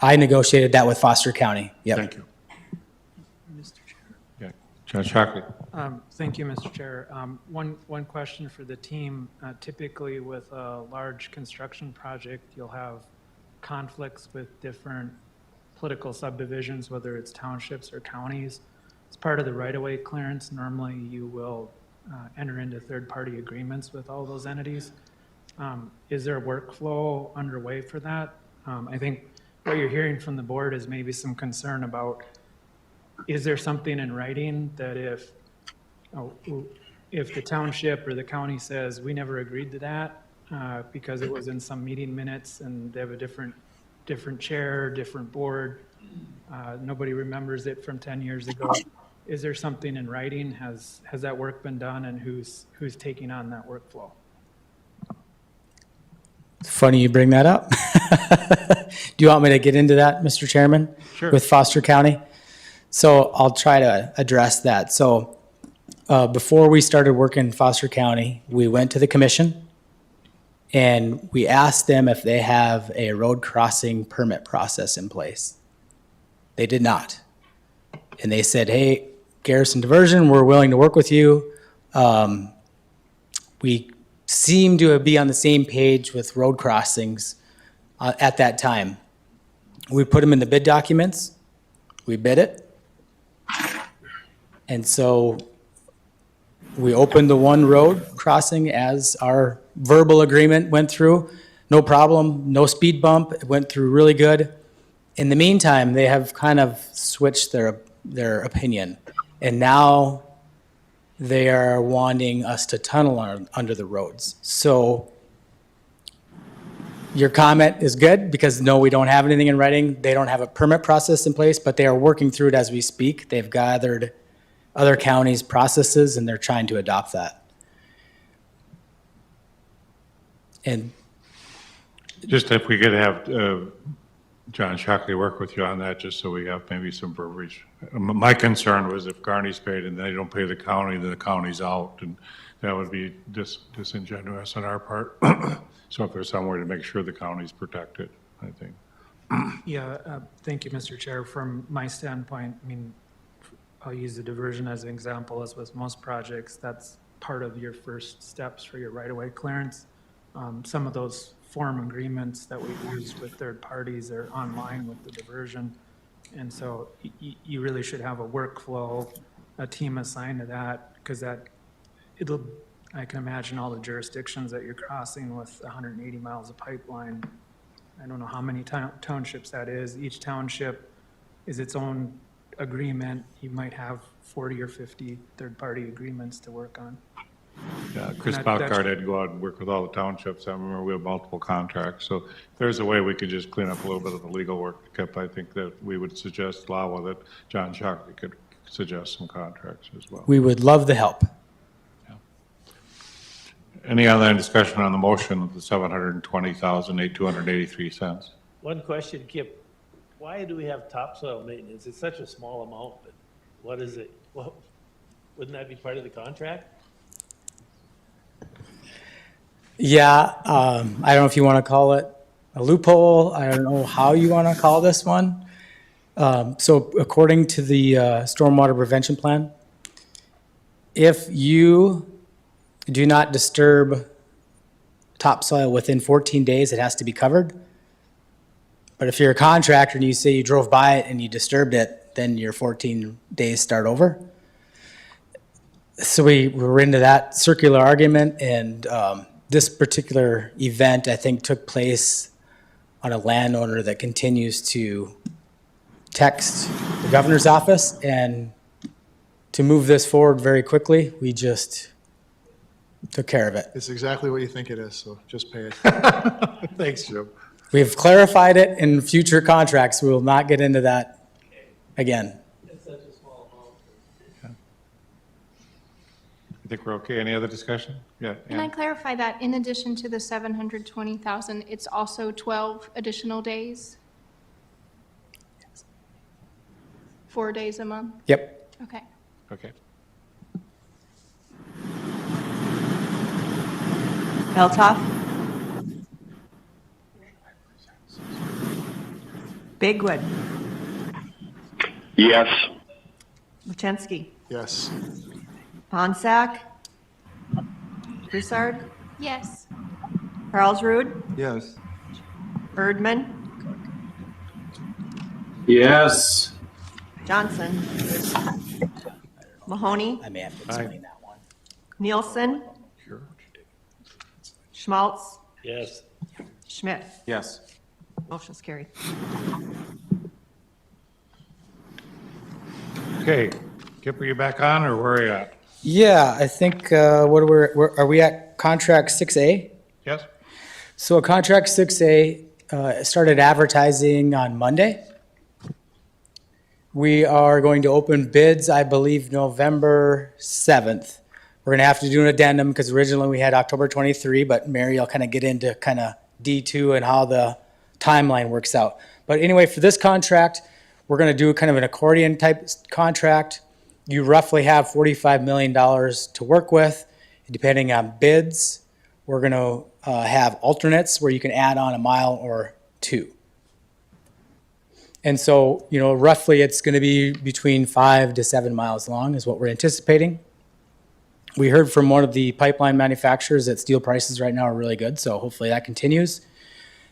I negotiated that with Foster County. Yep. Thank you. Mr. Chair. Yeah. John Shockley. Thank you, Mr. Chair. One question for the team. Typically with a large construction project, you'll have conflicts with different political subdivisions, whether it's townships or counties. As part of the right-of-way clearance, normally you will enter into third-party agreements with all those entities. Is there a workflow underway for that? I think what you're hearing from the board is maybe some concern about, is there something in writing that if the township or the county says, we never agreed to that because it was in some meeting minutes and they have a different chair, different board, nobody remembers it from 10 years ago. Is there something in writing? Has that work been done, and who's taking on that workflow? It's funny you bring that up. Do you want me to get into that, Mr. Chairman? Sure. With Foster County? So I'll try to address that. So before we started working in Foster County, we went to the commission and we asked them if they have a road crossing permit process in place. They did not. And they said, hey, Garrison Diversion, we're willing to work with you. We seem to be on the same page with road crossings at that time. We put them in the bid documents. We bid it. And so we opened the one road crossing as our verbal agreement went through. No problem, no speed bump. It went through really good. In the meantime, they have kind of switched their opinion. And now they are wanting us to tunnel under the roads. So your comment is good because no, we don't have anything in writing. They don't have a permit process in place, but they are working through it as we speak. They've gathered other counties' processes and they're trying to adopt that. And Just if we could have John Shockley work with you on that, just so we have maybe some verbiage. My concern was if Garney's paid and they don't pay the county, then the county's out, and that would be disingenuous on our part. So if there's somewhere to make sure the county's protected, I think. Yeah, thank you, Mr. Chair. From my standpoint, I mean, I'll use the diversion as an example. As with most projects, that's part of your first steps for your right-of-way clearance. Some of those form agreements that we use with third parties are online with the diversion. And so you really should have a workflow, a team assigned to that, because I can imagine all the jurisdictions that you're crossing with 180 miles of pipeline. I don't know how many townships that is. Each township is its own agreement. You might have 40 or 50 third-party agreements to work on. Yeah, Chris Balcard had to go out and work with all the townships. I remember we have multiple contracts. So if there's a way we could just clean up a little bit of the legal work, Kip, I think that we would suggest LAWA that John Shockley could suggest some contracts as well. We would love the help. Any other discussion on the motion of the $720,283? One question, Kip. Why do we have topsoil maintenance? It's such a small amount, but what is it? Well, wouldn't that be part of the contract? Yeah, I don't know if you want to call it a loophole. I don't know how you want to call this one. So according to the Stormwater Prevention Plan, if you do not disturb topsoil within 14 days, it has to be covered. But if you're a contractor and you say you drove by it and you disturbed it, then your 14 days start over. So we were into that circular argument, and this particular event, I think, took place on a landowner that continues to text the governor's office. And to move this forward very quickly, we just took care of it. It's exactly what you think it is, so just pay it. Thanks, Jim. We've clarified it in future contracts. We will not get into that again. It's such a small amount. I think we're okay. Any other discussion? Yeah. Can I Ann? clarify that in addition to the 720,000, it's also 12 additional days? 4 days a month? Yep. Okay. Okay. Beltoff. Bigwood. Yes. Machensky. Yes. Ponsack. Broussard. Yes. Carlsrud. Yes. Erdman. Yes. Johnson. Mahoney. I may have to explain that one. Nielsen. Sure. Schmaltz. Yes. Schmidt. Yes. Motion's carried. Okay. Kip, are you back on, or where are you at? Yeah, I think, are we at contract 6A? Yes? So contract 6A started advertising on Monday. We are going to open bids, I believe, November 7th. We're going to have to do an addendum because originally we had October 23, but Mary will kind of get into kind of D2 and how the timeline works out. But anyway, for this contract, we're going to do kind of an accordion type contract. You roughly have $45 million to work with. Depending on bids, we're going to have alternates where you can add on a mile or two. And so, roughly it's going to be between 5 to 7 miles long is what we're anticipating. We heard from one of the pipeline manufacturers that steel prices right now are really good, so hopefully that continues.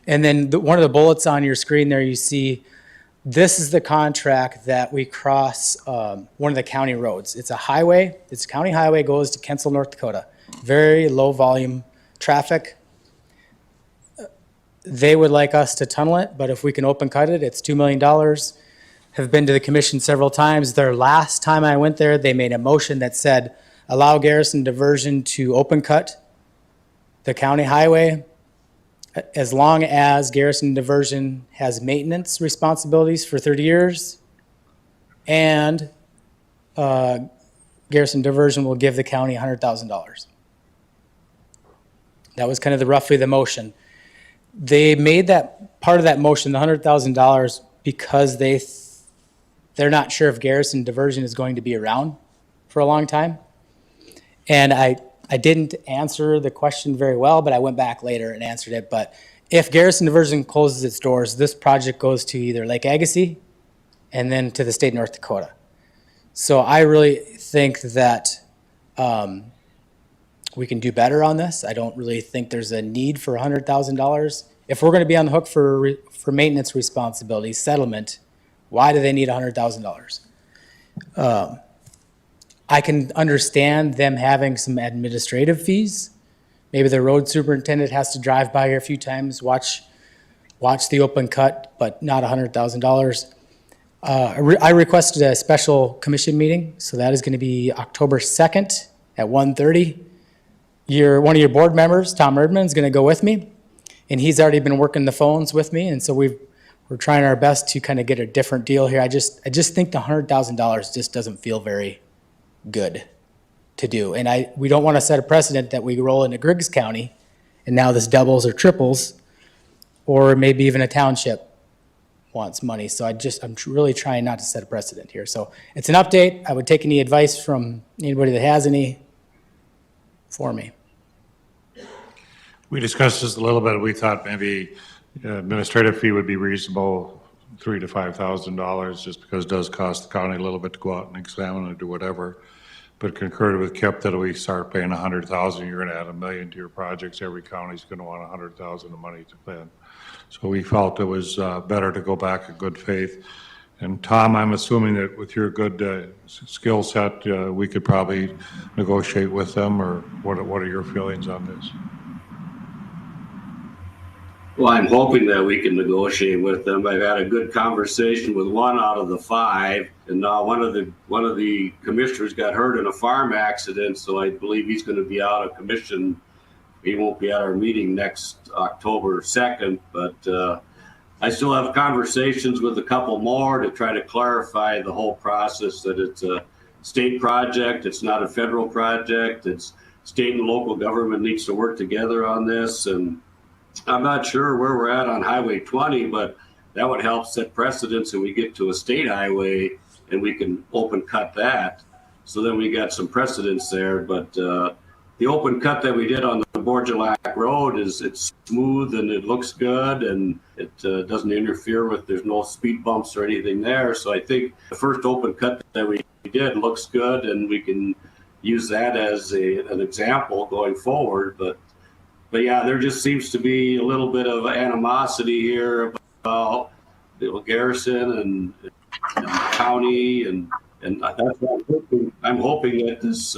And then one of the bullets on your screen there, you see this is the contract that we cross one of the county roads. It's a highway. It's a county highway, goes to Kensal, North Dakota. Very low volume traffic. They would like us to tunnel it, but if we can open cut it, it's $2 million. Have been to the commission several times. Their last time I went there, they made a motion that said, allow Garrison Diversion to open cut the county highway as long as Garrison Diversion has maintenance responsibilities for 30 years, and Garrison Diversion will give the county $100,000. That was kind of roughly the motion. They made that, part of that motion, the $100,000, because they're not sure if Garrison Diversion is going to be around for a long time. And I didn't answer the question very well, but I went back later and answered it. But if Garrison Diversion closes its doors, this project goes to either Lake Agassiz and then to the state of North Dakota. So I really think that we can do better on this. I don't really think there's a need for $100,000. If we're going to be on the hook for maintenance responsibility settlement, why do they need $100,000? I can understand them having some administrative fees. Maybe the road superintendent has to drive by here a few times, watch the open cut, but not $100,000. I requested a special commission meeting, so that is going to be October 2nd at 1:30. One of your board members, Tom Erdman, is going to go with me, and he's already been working the phones with me, and so we're trying our best to kind of get a different deal here. I just think the $100,000 just doesn't feel very good to do, and we don't want to set a precedent that we roll into Griggs County, and now this doubles or triples, or maybe even a township wants money. So I'm really trying not to set a precedent here. So it's an update. I would take any advice from anybody that has any for me. We discussed this a little bit. We thought maybe administrative fee would be reasonable, $3,000 to $5,000, just because it does cost the county a little bit to go out and examine and do whatever. But concurred with Kip that we start paying $100,000, you're going to add $1 million to your projects. Every county's going to want $100,000 of money to spend. So we felt it was better to go back in good faith. And Tom, I'm assuming that with your good skill set, we could probably negotiate with them, or what are your feelings on this? Well, I'm hoping that we can negotiate with them. I've had a good conversation with one out of the 5, and now one of the commissioners got hurt in a farm accident, so I believe he's going to be out of commission. He won't be at our meeting next October 2nd, but I still have conversations with a couple more to try to clarify the whole process, that it's a state project, it's not a federal project, it's state and local government needs to work together on this. And I'm not sure where we're at on Highway 20, but that would help set precedents, and we get to a state highway and we can open cut that. So then we got some precedents there. But the open cut that we did on the Borgelac Road it's smooth and it looks good, and it doesn't interfere with, there's no speed bumps or anything there. So I think the first open cut that we did looks good, and we can use that as an example going forward. But yeah, there just seems to be a little bit of animosity here about Garrison and the county, and that's what I'm hoping that this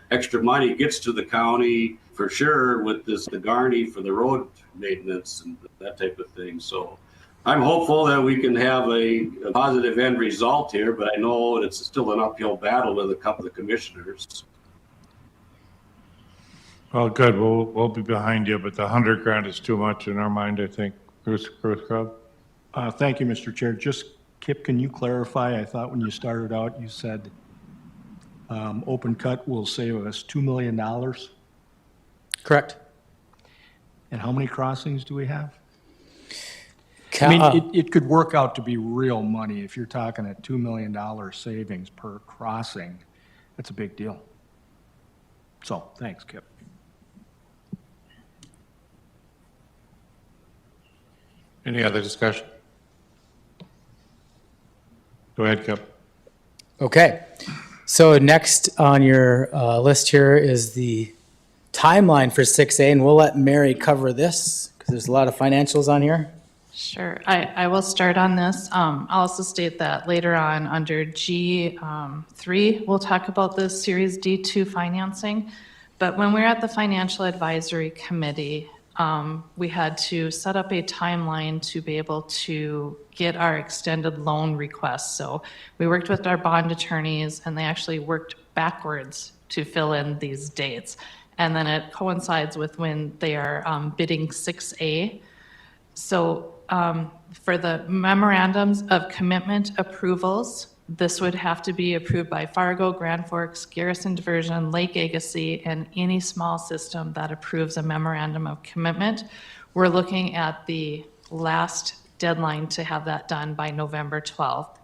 extra money gets to the county for sure, with the Garney for the road maintenance and that type of thing. So I'm hopeful that we can have a positive end result here, but I know it's still an uphill battle with a couple of commissioners. Well, good. We'll be behind you, but the $100,000 is too much in our mind, I think. Bruce Crowd? Thank you, Mr. Chair. Just, Kip, can you clarify? I thought when you started out, you said open cut will save us $2 million. Correct. And how many crossings do we have? I mean, it could work out to be real money. If you're talking a $2 million savings per crossing, that's a big deal. So, thanks, Kip. Any other discussion? Go ahead, Kip. Okay. So next on your list here is the timeline for 6A, and we'll let Mary cover this because there's a lot of financials on here. Sure, I will start on this. I'll also state that later on under G3, we'll talk about the Series D2 financing. But when we were at the Financial Advisory Committee, we had to set up a timeline to be able to get our extended loan requests. So we worked with our bond attorneys, and they actually worked backwards to fill in these dates. And then it coincides with when they are bidding 6A. So for the memorandums of commitment approvals, this would have to be approved by Fargo, Grand Forks, Garrison Diversion, Lake Agassiz, and any small system that approves a memorandum of commitment. We're looking at the last deadline to have that done by November 12th.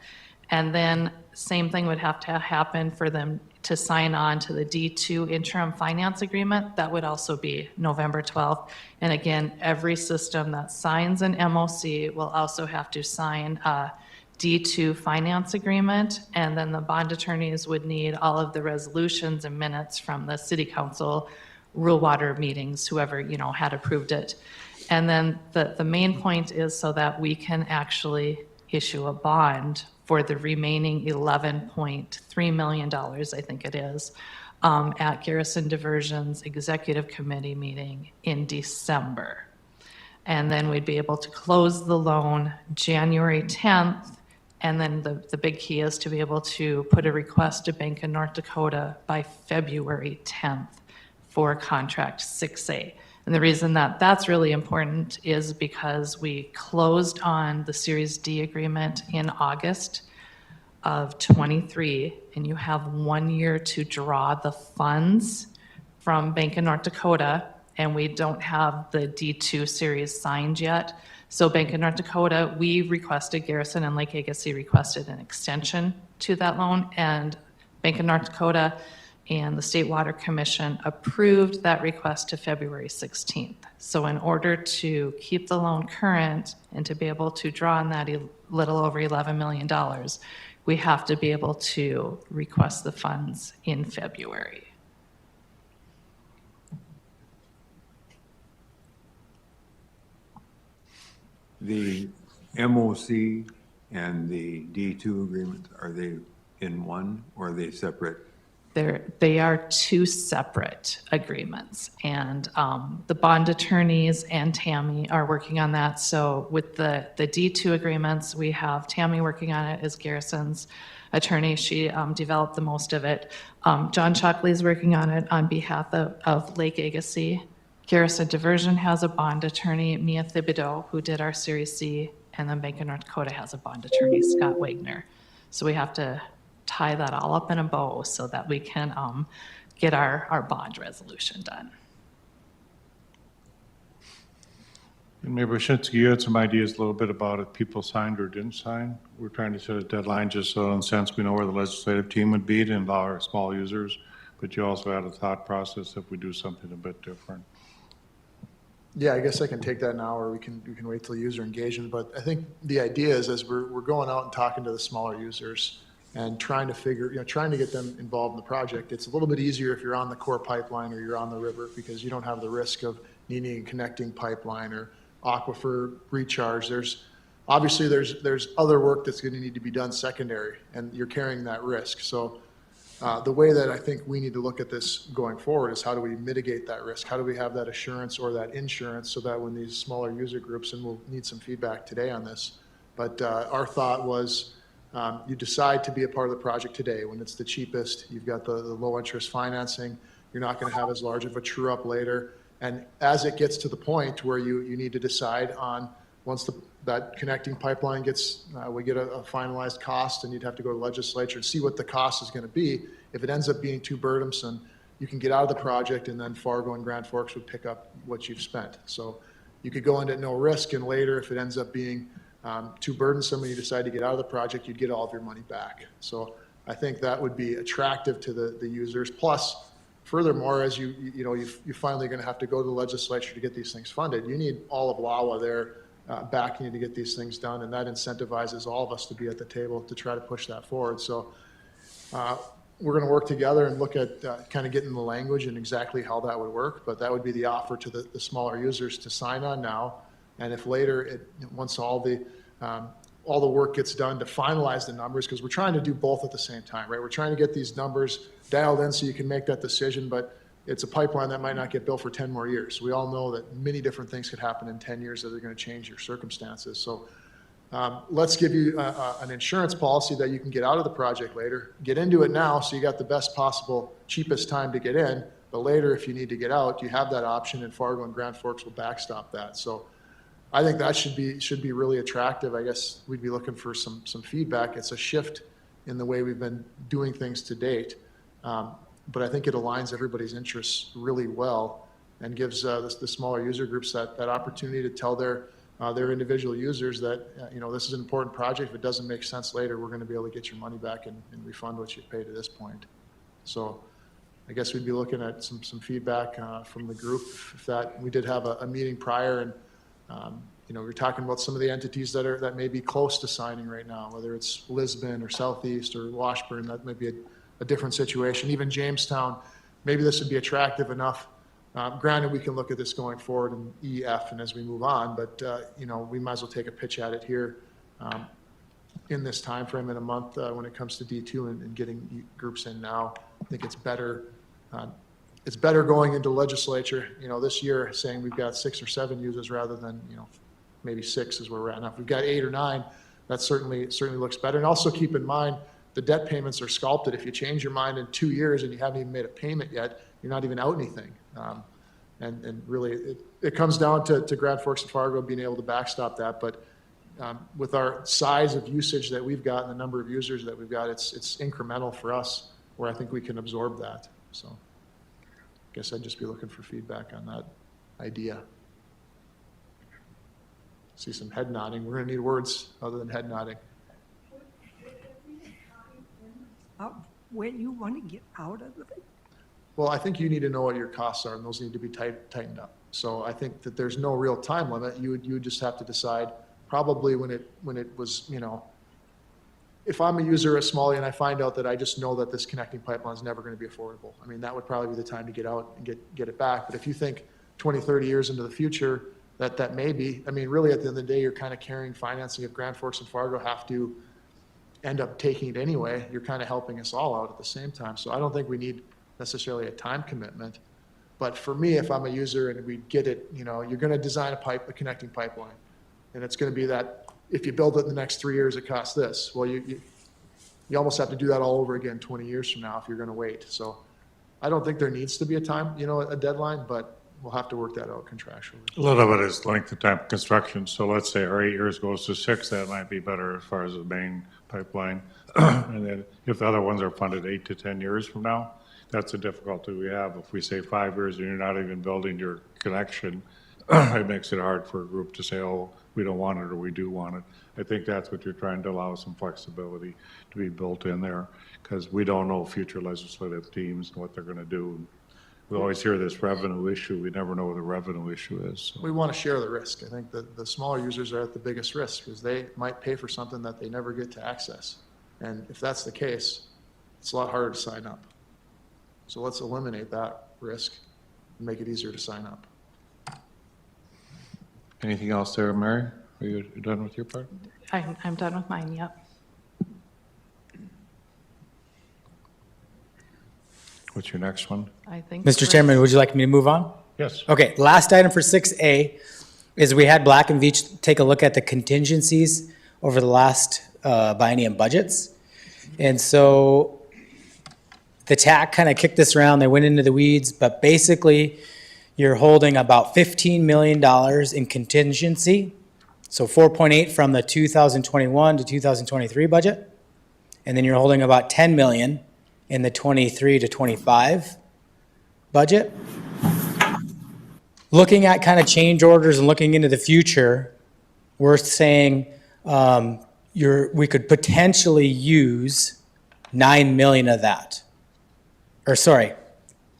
And then same thing would have to happen for them to sign on to the D2 interim finance agreement. That would also be November 12th. And again, every system that signs an MOC will also have to sign a D2 finance agreement. And then the bond attorneys would need all of the resolutions and minutes from the city council rural water meetings, whoever, had approved it. And then the main point is so that we can actually issue a bond for the remaining $11.3 million, I think it is, at Garrison Diversion's Executive Committee meeting in December. And then we'd be able to close the loan January 10th. And then the big key is to be able to put a request to Bank of North Dakota by February 10th for contract 6A. And the reason that that's really important is because we closed on the Series D agreement in August of 23, and you have 1 year to draw the funds from Bank of North Dakota, and we don't have the D2 series signed yet. So Bank of North Dakota, we requested, Garrison and Lake Agassiz requested an extension to that loan, and Bank of North Dakota and the State Water Commission approved that request to February 16th. So in order to keep the loan current and to be able to draw on that little over $11 million, we have to be able to request the funds in February. The MOC and the D2 agreement, are they in one or are they separate? They are two separate agreements, and the bond attorneys and Tammy are working on that. So with the D2 agreements, we have Tammy working on it as Garrison's attorney. She developed the most of it. John Shockley is working on it on behalf of Lake Agassiz. Garrison Diversion has a bond attorney, Mia Thibodeau, who did our Series C, and then Bank of North Dakota has a bond attorney, Scott Wagner. So we have to tie that all up in a bow so that we can get our bond resolution done. And maybe Shinsky, you had some ideas a little bit about if people signed or didn't sign. We're trying to set a deadline just so in a sense we know where the legislative team would be to allow our small users, but you also had a thought process if we do something a bit different. Yeah, I guess I can take that now, or we can wait till user engagement. But I think the idea is as we're going out and talking to the smaller users and trying to get them involved in the project, it's a little bit easier if you're on the core pipeline or you're on the river because you don't have the risk of needing a connecting pipeline or aquifer recharge. There's other work that's going to need to be done secondary, and you're carrying that risk. So the way that I think we need to look at this going forward is how do we mitigate that risk? How do we have that assurance or that insurance so that when these smaller user groups, and we'll need some feedback today on this, but our thought was you decide to be a part of the project today when it's the cheapest, you've got the low interest financing, you're not going to have as large of a true up later. And as it gets to the point where you need to decide on once that connecting pipeline gets, we get a finalized cost, and you'd have to go to legislature and see what the cost is going to be. If it ends up being too burdensome, you can get out of the project, and then Fargo and Grand Forks would pick up what you've spent. So you could go into no risk, and later if it ends up being too burdensome and you decide to get out of the project, you'd get all of your money back. So I think that would be attractive to the users. Plus, furthermore, as you're finally going to have to go to the legislature to get these things funded, you need all of LAWA there backing you to get these things done, and that incentivizes all of us to be at the table to try to push that forward. So we're going to work together and look at kind of getting the language and exactly how that would work, but that would be the offer to the smaller users to sign on now. And if later, once all the work gets done to finalize the numbers, because we're trying to do both at the same time, right? We're trying to get these numbers dialed in so you can make that decision, but it's a pipeline that might not get built for 10 more years. We all know that many different things could happen in 10 years that are going to change your circumstances. So let's give you an insurance policy that you can get out of the project later, get into it now so you got the best possible, cheapest time to get in, but later if you need to get out, you have that option, and Fargo and Grand Forks will backstop that. So I think that should be really attractive. I guess we'd be looking for some feedback. It's a shift in the way we've been doing things to date. But I think it aligns everybody's interests really well. and gives the smaller user groups that opportunity to tell their individual users that, this is an important project. If it doesn't make sense later, we're going to be able to get your money back and refund what you've paid to this point. So I guess we'd be looking at some feedback from the group. We did have a meeting prior, and we're talking about some of the entities that may be close to signing right now, whether it's Lisbon or Southeast or Washburn. That might be a different situation. Even Jamestown, maybe this would be attractive enough. Granted, we can look at this going forward in E, F, and as we move on, but we might as well take a pitch at it here in this time frame in a month when it comes to D2 and getting groups in now. I think it's better. It's better going into legislature, this year saying we've got 6 or 7 users rather than, maybe 6 is where we're at now. If we've got 8 or 9, that certainly looks better. And also keep in mind, the debt payments are sculpted. If you change your mind in 2 years and you haven't even made a payment yet, you're not even out anything. And really, it comes down to Grand Forks and Fargo being able to backstop that. But with our size of usage that we've got and the number of users that we've got, it's incremental for us where I think we can absorb that. So I guess I'd just be looking for feedback on that idea. See some head nodding. We're going to need words other than head nodding. When you want to get out of it? Well, I think you need to know what your costs are, and those need to be tightened up. So I think that there's no real time limit. You would just have to decide probably when it was, if I'm a user at Smalley and I find out that I just know that this connecting pipeline is never going to be affordable, I mean, that would probably be the time to get out and get it back. But if you think 20, 30 years into the future, that may be, I mean, really at the end of the day, you're kind of carrying financing. If Grand Forks and Fargo have to end up taking it anyway, you're kind of helping us all out at the same time. So I don't think we need necessarily a time commitment. But for me, if I'm a user and we get it, you're going to design a connecting pipeline. And it's going to be that if you build it in the next 3 years, it costs this. Well, you almost have to do that all over again 20 years from now if you're going to wait. So I don't think there needs to be a time, a deadline, but we'll have to work that out contractually. A little of it is length of time of construction. So let's say our 8 years goes to 6, that might be better as far as the main pipeline. And then if the other ones are funded 8 to 10 years from now, that's a difficulty we have. If we say 5 years and you're not even building your connection, it makes it hard for a group to say, oh, we don't want it or we do want it. I think that's what you're trying to allow some flexibility to be built in there, because we don't know future legislative teams and what they're going to do. We always hear this revenue issue. We never know what the revenue issue is. So. We want to share the risk. I think that the smaller users are at the biggest risk because they might pay for something that they never get to access. And if that's the case, it's a lot harder to sign up. So let's eliminate that risk and make it easier to sign up. Anything else there, Mary? Are you done with your part? I'm done with mine, yep. What's your next one? I think. Mr. Chairman, would you like me to move on? Yes. Okay, last item for 6A is we had Black and Veatch take a look at the contingencies over the last biennium budgets. And so the TAC kind of kicked this around, they went into the weeds, but basically you're holding about $15 million in contingency. So 4.8 from the 2021 to 2023 budget. And then you're holding about 10 million in the 23 to 25 budget. Looking at kind of change orders and looking into the future, we're saying we could potentially use 9 million of that. Or sorry,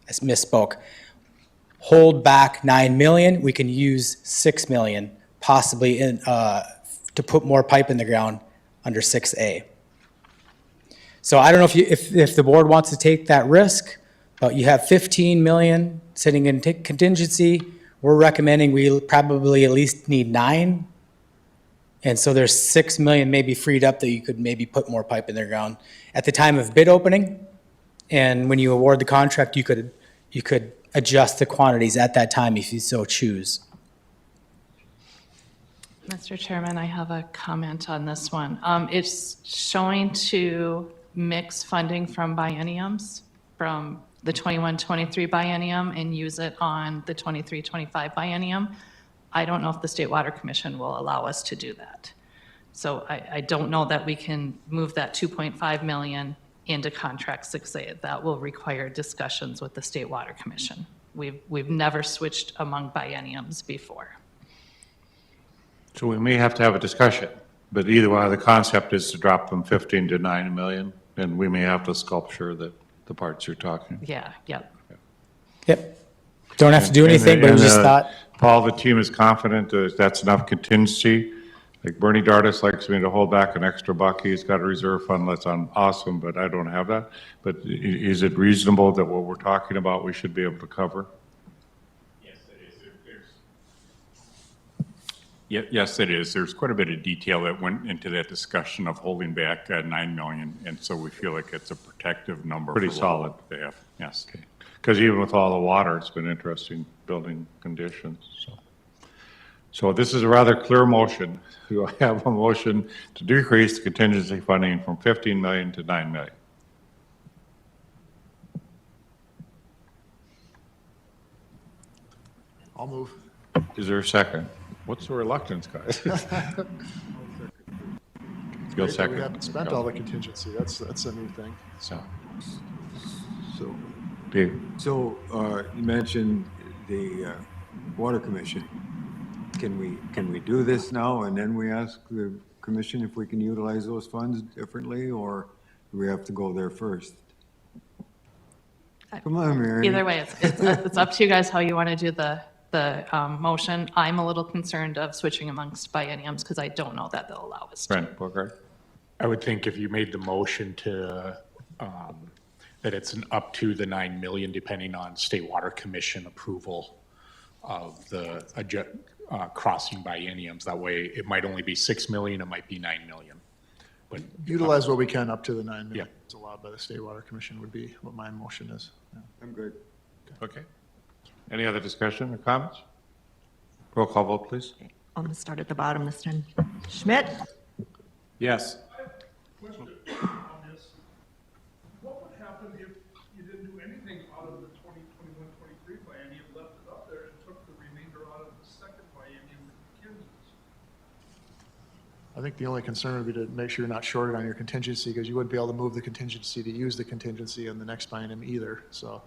I misspoke. Hold back 9 million, we can use 6 million possibly to put more pipe in the ground under 6A. So I don't know if the board wants to take that risk, but you have 15 million sitting in contingency. We're recommending we probably at least need 9. And so there's 6 million maybe freed up that you could maybe put more pipe in the ground at the time of bid opening. And when you award the contract, you could adjust the quantities at that time if you so choose. Mr. Chairman, I have a comment on this one. It's showing to mix funding from bienniums, from the 21-23 biennium and use it on the 23-25 biennium. I don't know if the State Water Commission will allow us to do that. So I don't know that we can move that 2.5 million into contract 6A. That will require discussions with the State Water Commission. We've never switched among bienniums before. So we may have to have a discussion, but either way, the concept is to drop from 15 to 9 million, and we may have to sculpture the parts you're talking. Yeah, yep. Yep. Don't have to do anything, but we just thought, Paul, the team is confident that that's enough contingency. Like Bernie Dardis likes me to hold back an extra buck. He's got a reserve fund that's awesome, but I don't have that. But is it reasonable that what we're talking about, we should be able to cover? Yes, it is. There's quite a bit of detail that went into that discussion of holding back 9 million, and so we feel like it's a protective number. Pretty for what solid. they have. Yes. Okay. Because even with all the water, it's been interesting building conditions, So this is a rather clear motion. You have a motion to decrease the contingency funding from 15 million to 9 million. I'll move. Is there a second? What's the reluctance, guys? You'll We second. haven't spent all the contingency. That's a new thing. So, Dave. So, you mentioned the Water Commission. Can we do this now and then we ask the commission if we can utilize those funds differently, or do we have to go there first? Come on, Mary. Either way, it's up to you guys how you want to do the motion. I'm a little concerned of switching amongst bienniums because I don't know that they'll allow us to. Brent Bogart? I would think if you made the motion to, that it's an up to the 9 million, depending on State Water Commission approval of the crossing bienniums. That way, it might only be 6 million, it might be 9 million. But Utilize what we can up to the 9 million. It's allowed by the State Water Commission would be what my motion is. Yeah. I'm good. Okay. Any other discussion or comments? Roll call vote, please. I'm going to start at the bottom this time. Schmidt? Yes. Question on this. What would happen if you didn't do anything out of the 2021-23 biennium, left it up there and took the remainder out of the second biennium with contingencies? I think the only concern would be to make sure you're not shorted on your contingency, because you wouldn't be able to move the contingency to use the contingency in the next biennium either, so.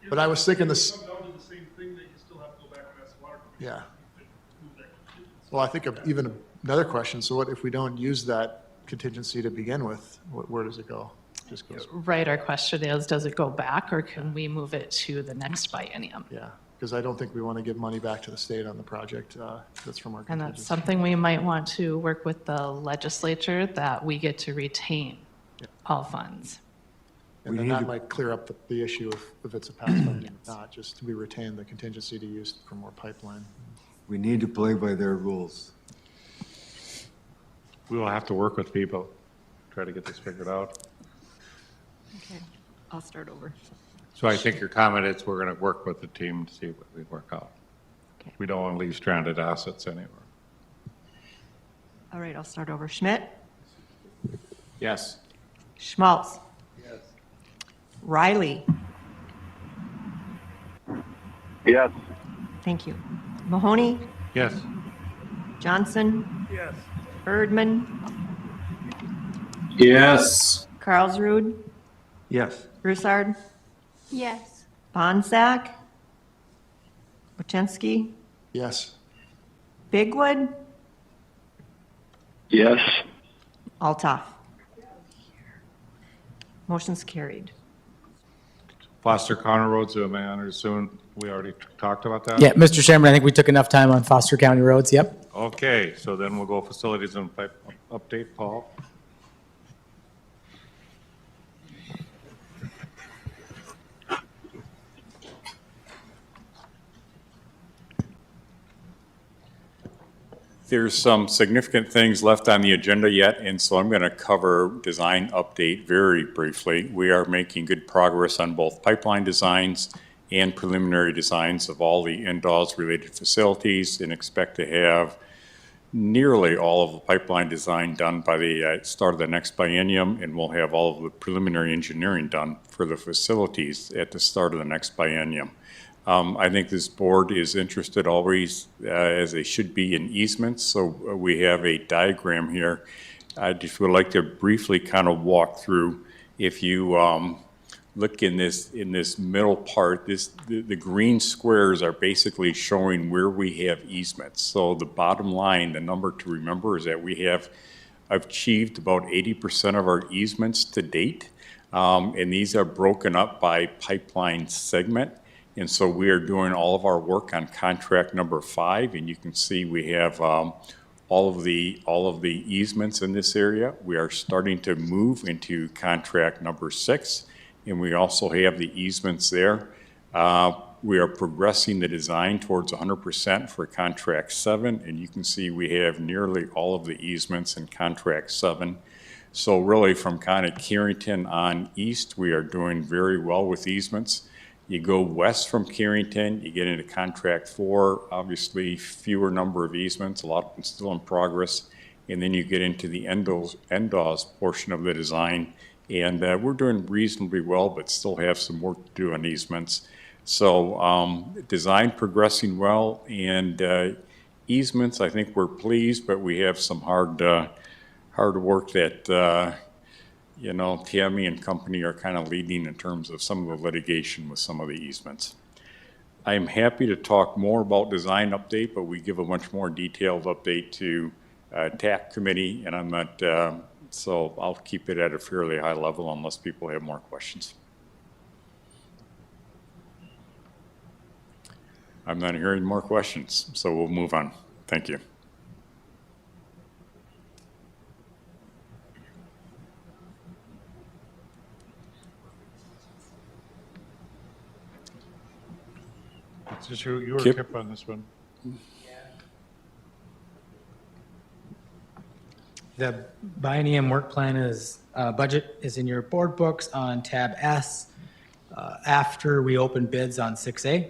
But I was thinking this. Come down to the same thing that you still have to go back and ask the water commission. Yeah. to move that contingency. Well, I think even another question, so what if we don't use that contingency to begin with? Where does it go? Just goes. Right, our question is, does it go back or can we move it to the next biennium? Yeah, because I don't think we want to give money back to the state on the project that's from our And contingency. that's something we might want to work with the legislature, that we get to retain all funds. And then that might clear up the issue if it's a pass funding, not just we retain the contingency to use for more pipeline. We need to play by their rules. We will have to work with people, try to get this figured out. Okay, I'll start over. So I think your comment is we're going to work with the team to see what we work out. Okay. We don't want to leave stranded assets anywhere. All right, I'll start over. Schmidt? Yes. Schmaltz? Yes. Riley? Yes. Thank you. Mahoney? Yes. Johnson? Yes. Erdman? Yes. Karlsruhe? Yes. Broussard? Yes. Bonsack? Wojciechowski? Yes. Bigwood? Yes. Altough? Motion's carried. Foster County Roads, am I understand we already talked about that? yeah, Mr. Chairman, I think we took enough time on Foster County roads, yep. Okay, so then we'll go facilities and pipe update, Paul. There's some significant things left on the agenda yet, and so I'm going to cover design update very briefly. We are making good progress on both pipeline designs and preliminary designs of all the NDOS related facilities, and expect to have nearly all of the pipeline design done by the start of the next biennium, and we'll have all of the preliminary engineering done for the facilities at the start of the next biennium. I think this board is interested always, as they should be, in easements, so we have a diagram here. I just would like to briefly kind of walk through. If you look in this middle part, the green squares are basically showing where we have easements. So the bottom line, the number to remember is that we have achieved about 80% of our easements to date. And these are broken up by pipeline segment. And so we are doing all of our work on contract number 5, and you can see we have all of the easements in this area. We are starting to move into contract number 6, and we also have the easements there. We are progressing the design towards 100% for contract 7, and you can see we have nearly all of the easements in contract 7. So really from kind of Carrington on east, we are doing very well with easements. You go west from Carrington, you get into contract 4, obviously fewer number of easements, a lot of them still in progress. And then you get into the NDOS portion of the design, and we're doing reasonably well, but still have some work to do on easements. So design progressing well, and easements, I think we're pleased, but we have some hard work that Tammy and company are kind of leading in terms of some of the litigation with some of the easements. I am happy to talk more about design update, but we give a much more detailed update to TAC committee, and I'm not, so I'll keep it at a fairly high level unless people have more questions. I'm not hearing more questions, so we'll move on. Thank you. It's just you were Kip? Kip on this one. The biennium work plan budget is in your board books on tab S. After we open bids on 6A,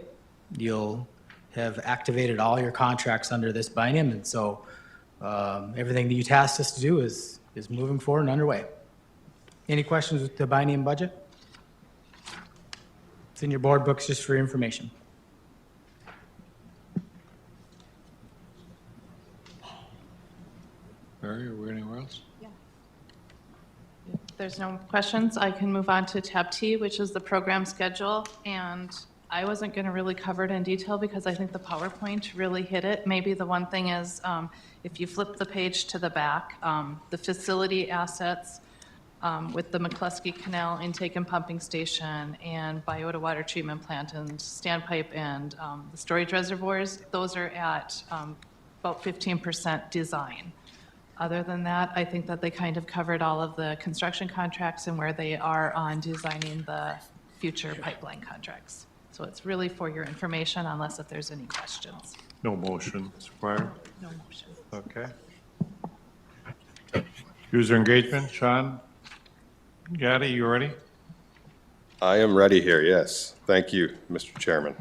you'll have activated all your contracts under this biennium, and so everything that you tasked us to do is moving forward and underway. Any questions with the biennium budget? It's in your board books just for information. Mary, are we anywhere else? If there's no questions, I can move on to tab T, which is the program schedule. And I wasn't going to really cover it in detail because I think the PowerPoint really hit it. Maybe the one thing is, if you flip the page to the back, the facility assets with the McCluskey Canal intake and pumping station and Biota water treatment plant and standpipe and the storage reservoirs, those are at about 15% design. Other than that, I think that they kind of covered all of the construction contracts and where they are on designing the future pipeline contracts. So it's really for your information unless if there's any questions. No motion is required. No motion. Okay. User engagement, Sean? Gaddy, you ready? I am ready here, yes. Thank you, Mr. Chairman.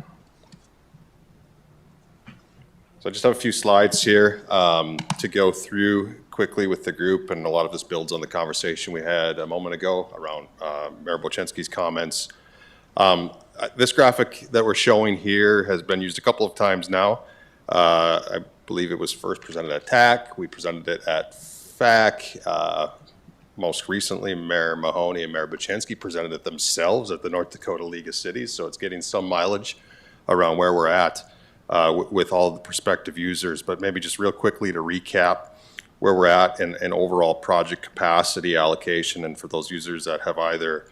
So I just have a few slides here to go through quickly with the group, and a lot of this builds on the conversation we had a moment ago around Mayor Boczynski's comments. This graphic that we're showing here has been used a couple of times now. I believe it was first presented at TAC. We presented it at FAC. Most recently, Mayor Mahoney and Mayor Boczynski presented it themselves at the North Dakota League of Cities. So it's getting some mileage around where we're at with all the prospective users. But maybe just real quickly to recap where we're at in overall project capacity allocation. And for those users that have either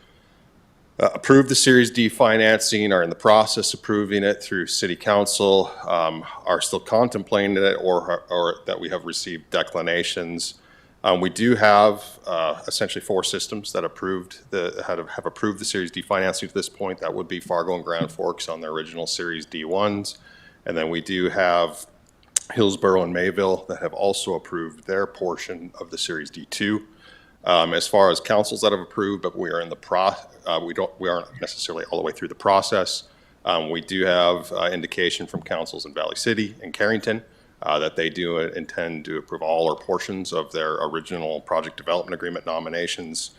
approved the Series D financing, are in the process of approving it through City Council, are still contemplating it, or that we have received declinations. We do have essentially 4 systems that have approved the Series D financing to this point. That would be Fargo and Grand Forks on their original Series D1s. And then we do have Hillsborough and Mayville that have also approved their portion of the Series D2. As far as councils that have approved, but we are in the we aren't necessarily all the way through the process. We do have indication from councils in Valley City and Carrington that they do intend to approve all or portions of their original project development agreement nominations.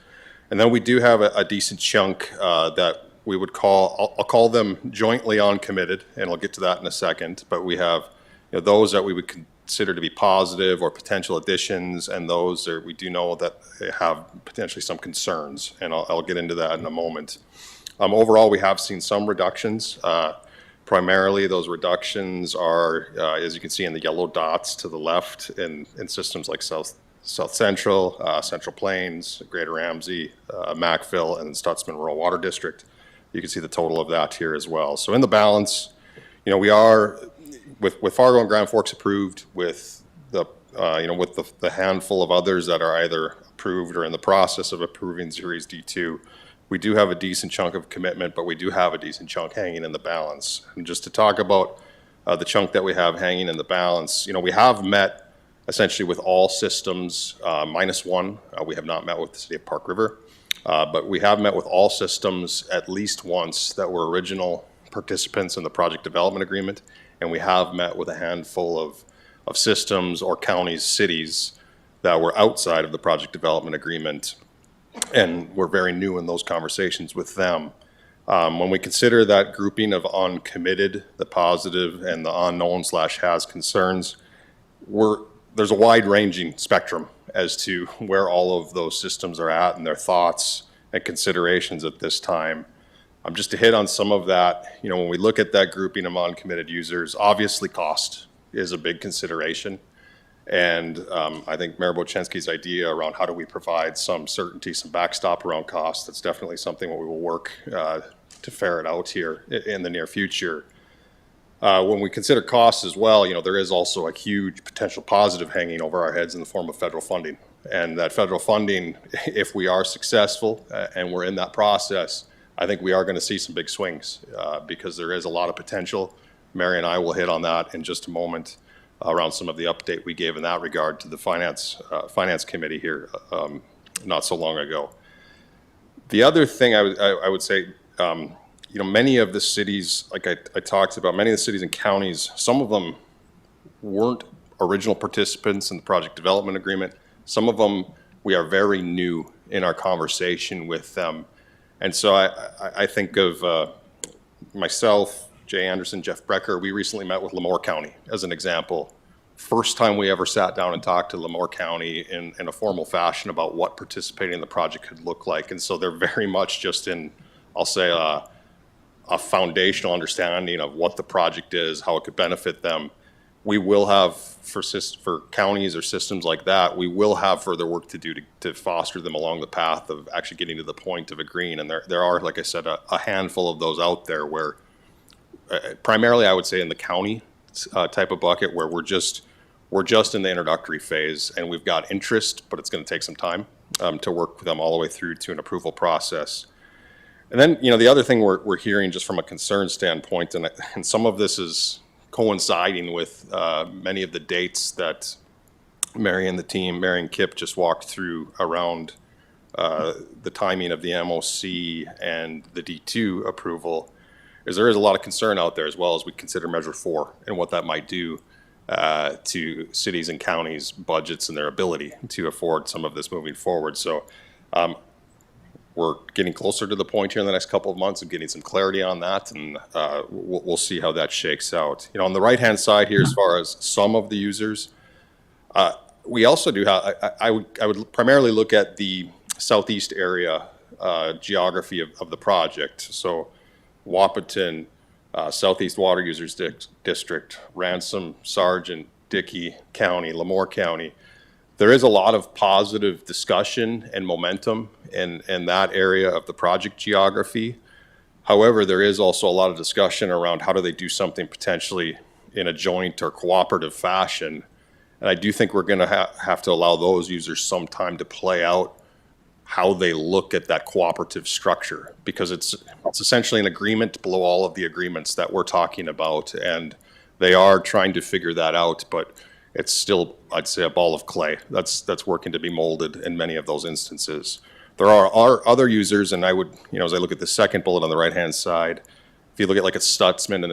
And then we do have a decent chunk that we would call, I'll call them jointly uncommitted, and I'll get to that in a second, but we have those that we would consider to be positive or potential additions, and those that we do know that they have potentially some concerns, and I'll get into that in a moment. Overall, we have seen some reductions. Primarily, those reductions are, as you can see in the yellow dots to the left, in systems like South Central, Central Plains, Greater Ramsey, Macville, and Stutzman Rural Water District. You can see the total of that here as well. So in the balance, we are, with Fargo and Grand Forks approved, with the with the handful of others that are either approved or in the process of approving Series D2, we do have a decent chunk of commitment, but we do have a decent chunk hanging in the balance. And just to talk about the chunk that we have hanging in the balance, we have met essentially with all systems minus one. We have not met with the city of Park River, but we have met with all systems at least once that were original participants in the project development agreement, and we have met with a handful of systems or counties, cities that were outside of the project development agreement, and we're very new in those conversations with them. When we consider that grouping of uncommitted, the positive, and the unknown/has concerns, there's a wide-ranging spectrum as to where all of those systems are at and their thoughts and considerations at this time. Just to hit on some of that, when we look at that grouping of uncommitted users, obviously cost is a big consideration. And I think Mayor Boczynski's idea around how do we provide some certainty, some backstop around cost, that's definitely something we will work to ferret out here in the near future. When we consider costs as well, there is also a huge potential positive hanging over our heads in the form of federal funding. And that federal funding, if we are successful and we're in that process, I think we are going to see some big swings because there is a lot of potential. Mary and I will hit on that in just a moment around some of the update we gave in that regard to the finance committee here not so long ago. The other thing I would say, many of the cities, like I talked about, many of the cities and counties, some of them weren't original participants in the project development agreement. Some of them, we are very new in our conversation with them. And so I think of myself, Jay Anderson, Jeff Brecker. We recently met with Lemoore County as an example. First time we ever sat down and talked to Lemoore County in a formal fashion about what participating in the project could look like. And so they're very much just in, I'll say, a foundational understanding of what the project is, how it could benefit them. We will have, for counties or systems like that, we will have further work to do to foster them along the path of actually getting to the point of agreeing. And there are, like I said, a handful of those out there where primarily I would say in the county type of bucket where we're just in the introductory phase and we've got interest, but it's going to take some time to work with them all the way through to an approval process. And then, the other thing we're hearing just from a concern standpoint, and some of this is coinciding with many of the dates that Mary and the team, Mary and Kip just walked through around the timing of the MOC and the D2 approval, is there is a lot of concern out there as well as we consider Measure 4 and what that might do to cities and counties' budgets and their ability to afford some of this moving forward. So we're getting closer to the point here in the next couple of months of getting some clarity on that, and we'll see how that shakes out. On the right-hand side here, as far as some of the users, we also do have, I would primarily look at the southeast area geography of the project. So Wapaton, Southeast Water Users District, Ransom, Sargent, Dickey County, Lemoore County. There is a lot of positive discussion and momentum in that area of the project geography. However, there is also a lot of discussion around how do they do something potentially in a joint or cooperative fashion. And I do think we're going to have to allow those users some time to play out how they look at that cooperative structure, because it's essentially an agreement below all of the agreements that we're talking about, and they are trying to figure that out, but it's still, I'd say, a ball of clay that's working to be molded in many of those instances. There are other users, and I would, as I look at the second bullet on the right-hand side, if you look at like a Stutzman and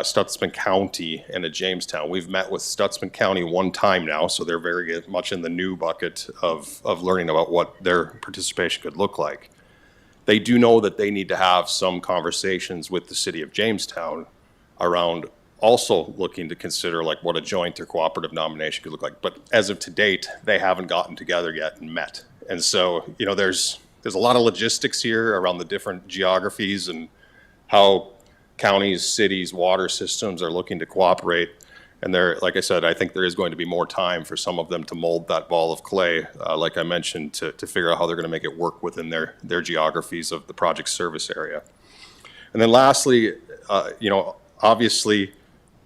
Stutzman County and a Jamestown, we've met with Stutzman County one time now, so they're very much in the new bucket of learning about what their participation could look like. They do know that they need to have some conversations with the city of Jamestown around also looking to consider like what a joint or cooperative nomination could look like. But as of to date, they haven't gotten together yet and met. And so, there's there's a lot of logistics here around the different geographies and how counties, cities, water systems are looking to cooperate. And there, like I said, I think there is going to be more time for some of them to mold that ball of clay, like I mentioned, to figure out how they're going to make it work within their geographies of the project service area. And then lastly, obviously,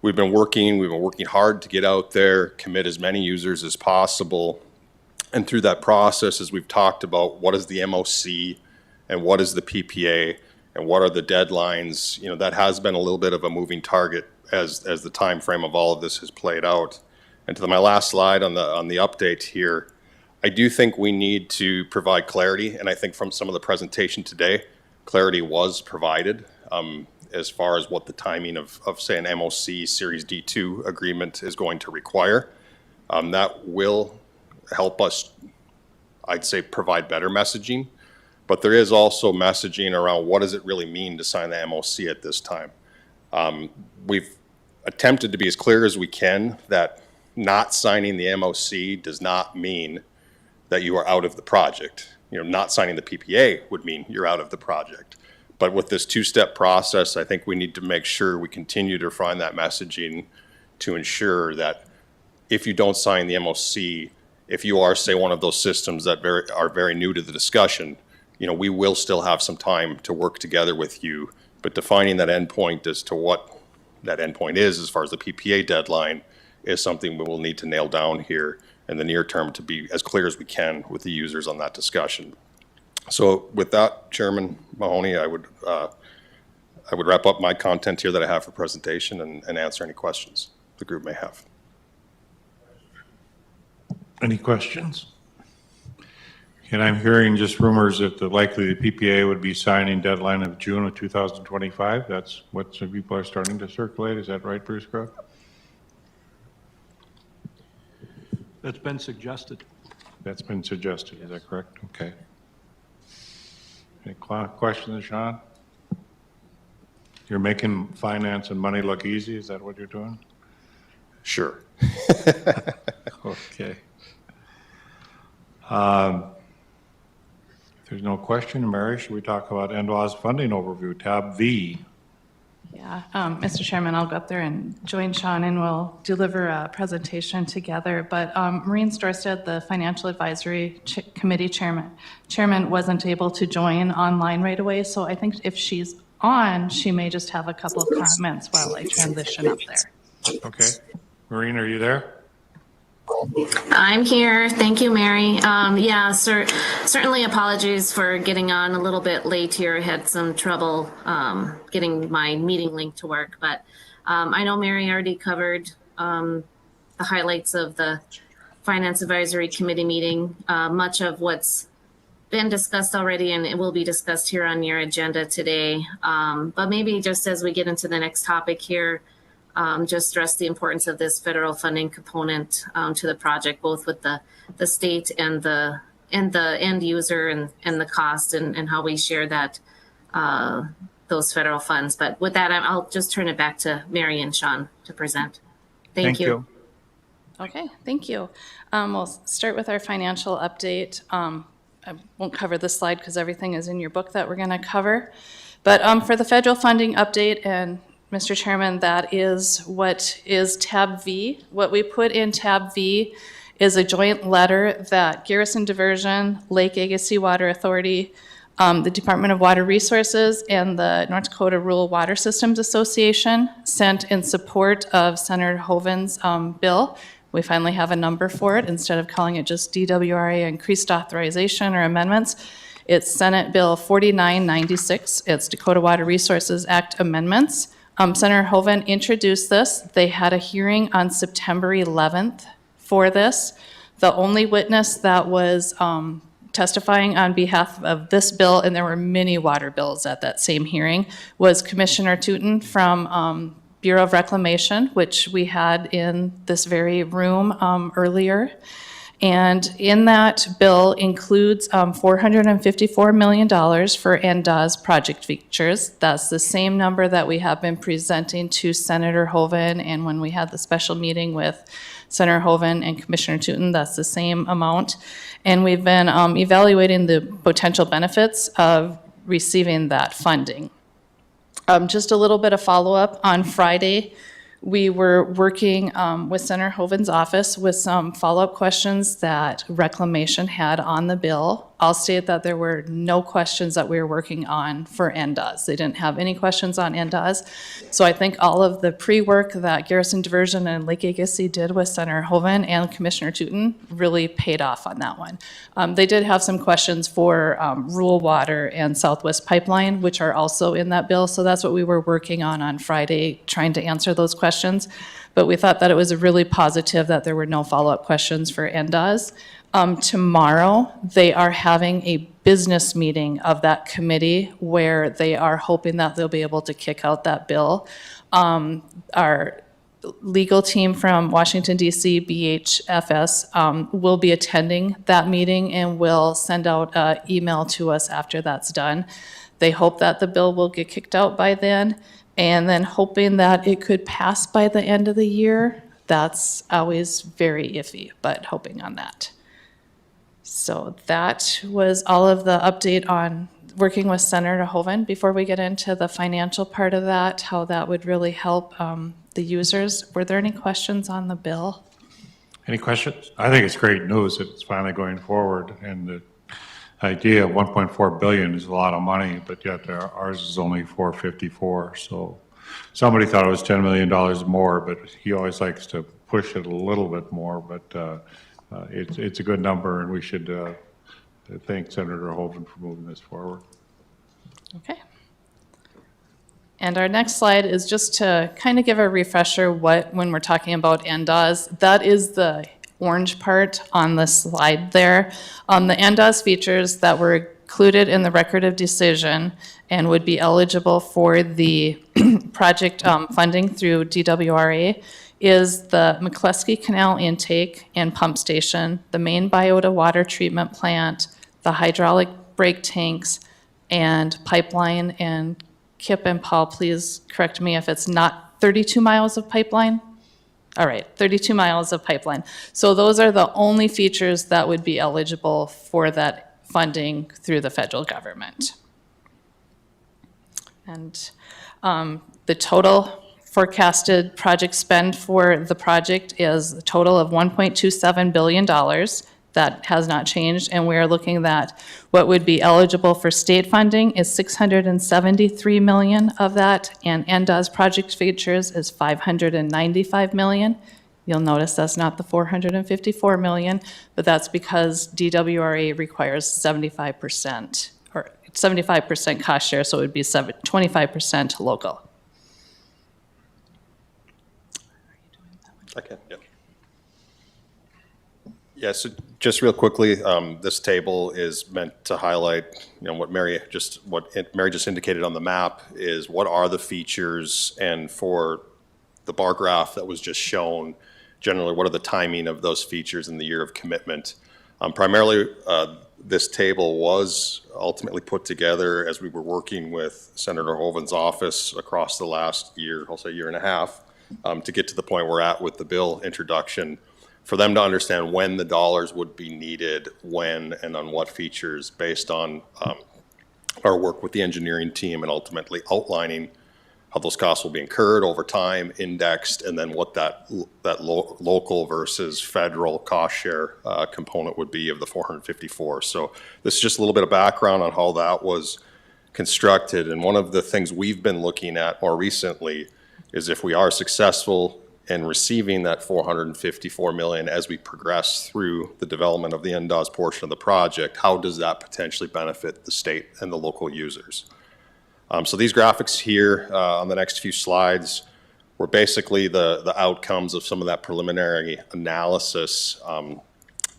we've been working hard to get out there, commit as many users as possible. And through that process, as we've talked about, what is the MOC and what is the PPA and what are the deadlines, that has been a little bit of a moving target as the time frame of all of this has played out. And to my last slide on the update here, I do think we need to provide clarity, and I think from some of the presentation today, clarity was provided as far as what the timing of say, an MOC Series D2 agreement is going to require. That will help us, I'd say, provide better messaging, but there is also messaging around what does it really mean to sign the MOC at this time. We've attempted to be as clear as we can that not signing the MOC does not mean that you are out of the project. Not signing the PPA would mean you're out of the project. But with this two-step process, I think we need to make sure we continue to refine that messaging to ensure that if you don't sign the MOC, if you are, say, one of those systems that are very new to the discussion, we will still have some time to work together with you. But defining that endpoint as to what that endpoint is as far as the PPA deadline is something we will need to nail down here in the near term to be as clear as we can with the users on that discussion. So with that, Chairman Mahoney, I would wrap up my content here that I have for presentation and answer any questions the group may have. Any questions? And I'm hearing just rumors that likely the PPA would be signing deadline of June of 2025. That's what some people are starting to circulate. Is that right, Bruce Crook? That's been suggested. That's been suggested. Is that correct? Okay. Any questions, Sean? You're making finance and money look easy. Is that what you're doing? Sure. Okay. If there's no question, Mary, should we talk about NDOS funding overview, tab V? Yeah, Mr. Chairman, I'll go up there and join Sean and we'll deliver a presentation together. But Maureen Storstad, the Financial Advisory Committee Chairman, wasn't able to join online right away. So I think if she's on, she may just have a couple of comments while I transition up there. Okay. Maureen, are you there? I'm here. Thank you, Mary. Yeah, certainly apologies for getting on a little bit late here. I had some trouble getting my meeting link to work, but I know Mary already covered the highlights of the Finance Advisory Committee meeting. Much of what's been discussed already, and it will be discussed here on your agenda today. But maybe just as we get into the next topic here, just stress the importance of this federal funding component to the project, both with the state and the end user and the cost and how we share that those federal funds. But with that, I'll just turn it back to Mary and Sean to present. Thank you. Okay, thank you. We'll start with our financial update. I won't cover this slide because everything is in your book that we're going to cover. But for the federal funding update, and Mr. Chairman, that is what is tab V. What we put in tab V is a joint letter that Garrison Diversion, Lake Agassiz Water Authority, the Department of Water Resources, and the North Dakota Rural Water Systems Association sent in support of Senator Hoeven's bill. We finally have a number for it instead of calling it just DWRA increased authorization or amendments. It's Senate Bill 4996. It's Dakota Water Resources Act amendments. Senator Hoeven introduced this. They had a hearing on September 11th for this. The only witness that was testifying on behalf of this bill, and there were many water bills at that same hearing, was Commissioner Tootin from Bureau of Reclamation, which we had in this very room earlier. And in that bill includes $454 million for NDOS project features. That's the same number that we have been presenting to Senator Hoeven, and when we had the special meeting with Senator Hoven and Commissioner Tootin, that's the same amount. And we've been evaluating the potential benefits of receiving that funding. Just a little bit of follow-up. On Friday, we were working with Senator Hoven's office with some follow-up questions that Reclamation had on the bill. I'll state that there were no questions that we were working on for NDOS. They didn't have any questions on NDOS. So I think all of the pre-work that Garrison Diversion and Lake Agassiz did with Senator Hoven and Commissioner Tootin really paid off on that one. They did have some questions for rural water and Southwest Pipeline, which are also in that bill. So that's what we were working on Friday, trying to answer those questions. But we thought that it was really positive that there were no follow-up questions for NDOS. Tomorrow, they are having a business meeting of that committee where they are hoping that they'll be able to kick out that bill. Our legal team from Washington, D.C., BHFS, will be attending that meeting and will send out an email to us after that's done. They hope that the bill will get kicked out by then, and then hoping that it could pass by the end of the year. That's always very iffy, but hoping on that. So that was all of the update on working with Senator Hoven. Before we get into the financial part of that, how that would really help the users, were there any questions on the bill? Any questions? I think it's great news that it's finally going forward, and the idea of 1.4 billion is a lot of money, but yet ours is only 454. So somebody thought it was $10 million more, but he always likes to push it a little bit more. But it's a good number, and we should thank Senator Hoven for moving this forward. Okay. And our next slide is just to kind of give a refresher when we're talking about NDOS, that is the orange part on the slide there. The NDOS features that were included in the record of decision and would be eligible for the project funding through DWRA is the McCluskey Canal intake and pump station, the main biota water treatment plant, the hydraulic brake tanks, and pipeline. And Kip and Paul, please correct me if it's not 32 miles of pipeline. All right, 32 miles of pipeline. So those are the only features that would be eligible for that funding through the federal government. And the total forecasted project spend for the project is a total of $1.27 billion. That has not changed, and we are looking at what would be eligible for state funding is $673 million of that, and NDOS project features is $595 million. You'll notice that's not the $454 million, but that's because DWRA requires 75% or 75% cost share, so it would be 25% local. Okay, yep. Yeah, so just real quickly, this table is meant to highlight, what Mary just indicated on the map is what are the features, and for the bar graph that was just shown, generally what are the timing of those features in the year of commitment. Primarily, this table was ultimately put together as we were working with Senator Hoven's office across the last year, I'll say year and a half, to get to the point we're at with the bill introduction, for them to understand when the dollars would be needed, when and on what features, based on our work with the engineering team and ultimately outlining how those costs will be incurred over time, indexed, and then what that local versus federal cost share component would be of the 454. So this is just a little bit of background on how that was constructed. And one of the things we've been looking at more recently is if we are successful in receiving that $454 million as we progress through the development of the NDOS portion of the project, how does that potentially benefit the state and the local users? So these graphics here on the next few slides were basically the outcomes of some of that preliminary analysis.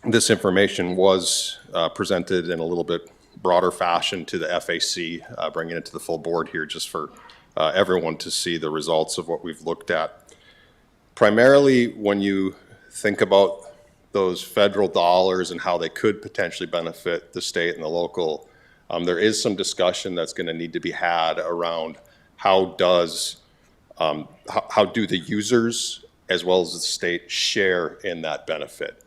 This information was presented in a little bit broader fashion to the FAC, bringing it to the full board here just for everyone to see the results of what we've looked at. Primarily, when you think about those federal dollars and how they could potentially benefit the state and the local, there is some discussion that's going to need to be had around how do the users as well as the state share in that benefit.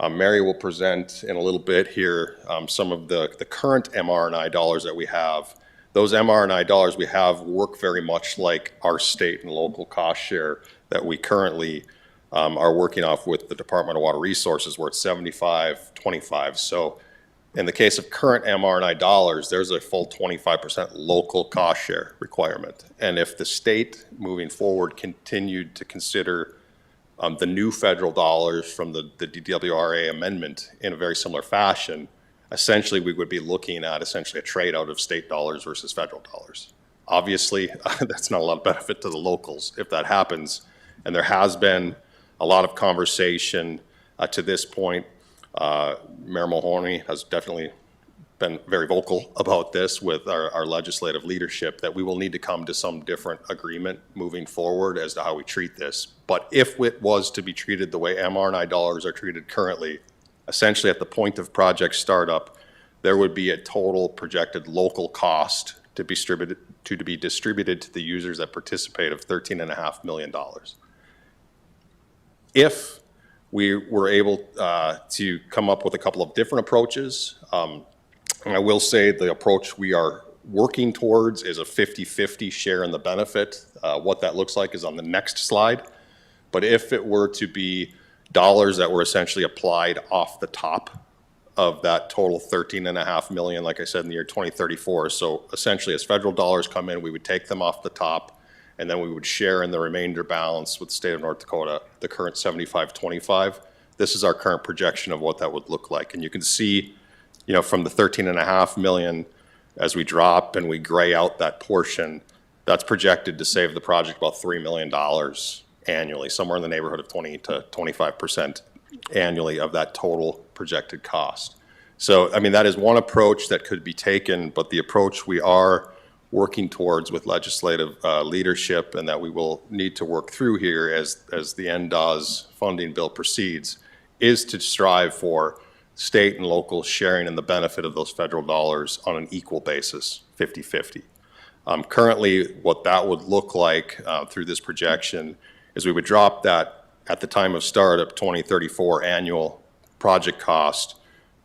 Mary will present in a little bit here some of the current MR&I dollars that we have. Those MR&I dollars we have work very much like our state and local cost share that we currently are working off with the Department of Water Resources, where it's 75-25. So in the case of current MR&I dollars, there's a full 25% local cost share requirement. And if the state moving forward continued to consider the new federal dollars from the DWRA amendment in a very similar fashion, essentially we would be looking at essentially a trade out of state dollars versus federal dollars. Obviously, that's not a lot of benefit to the locals if that happens. And there has been a lot of conversation to this point. Mayor Mahoney has definitely been very vocal about this with our legislative leadership, that we will need to come to some different agreement moving forward as to how we treat this. But if it was to be treated the way MR&I dollars are treated currently, essentially at the point of project startup, there would be a total projected local cost to be distributed to the users that participate of $13.5 million. If we were able to come up with a couple of different approaches, and I will say the approach we are working towards is a 50-50 share in the benefit. What that looks like is on the next slide. But if it were to be dollars that were essentially applied off the top of that total $13.5 million, like I said, in the year 2034. So essentially, as federal dollars come in, we would take them off the top, and then we would share in the remainder balance with the state of North Dakota, the current 75-25. This is our current projection of what that would look like. And you can see, you know, from the $13.5 million, as we drop and we gray out that portion, that's projected to save the project about $3 million annually, somewhere in the neighborhood of 20 to 25% annually of that total projected cost. So, I mean, that is one approach that could be taken, but the approach we are working towards with legislative leadership, and that we will need to work through here as the NDAWS funding bill proceeds, is to strive for state and local sharing in the benefit of those federal dollars on an equal basis, 50-50. Currently, what that would look like through this projection is we would drop that at the time of startup 2034 annual project cost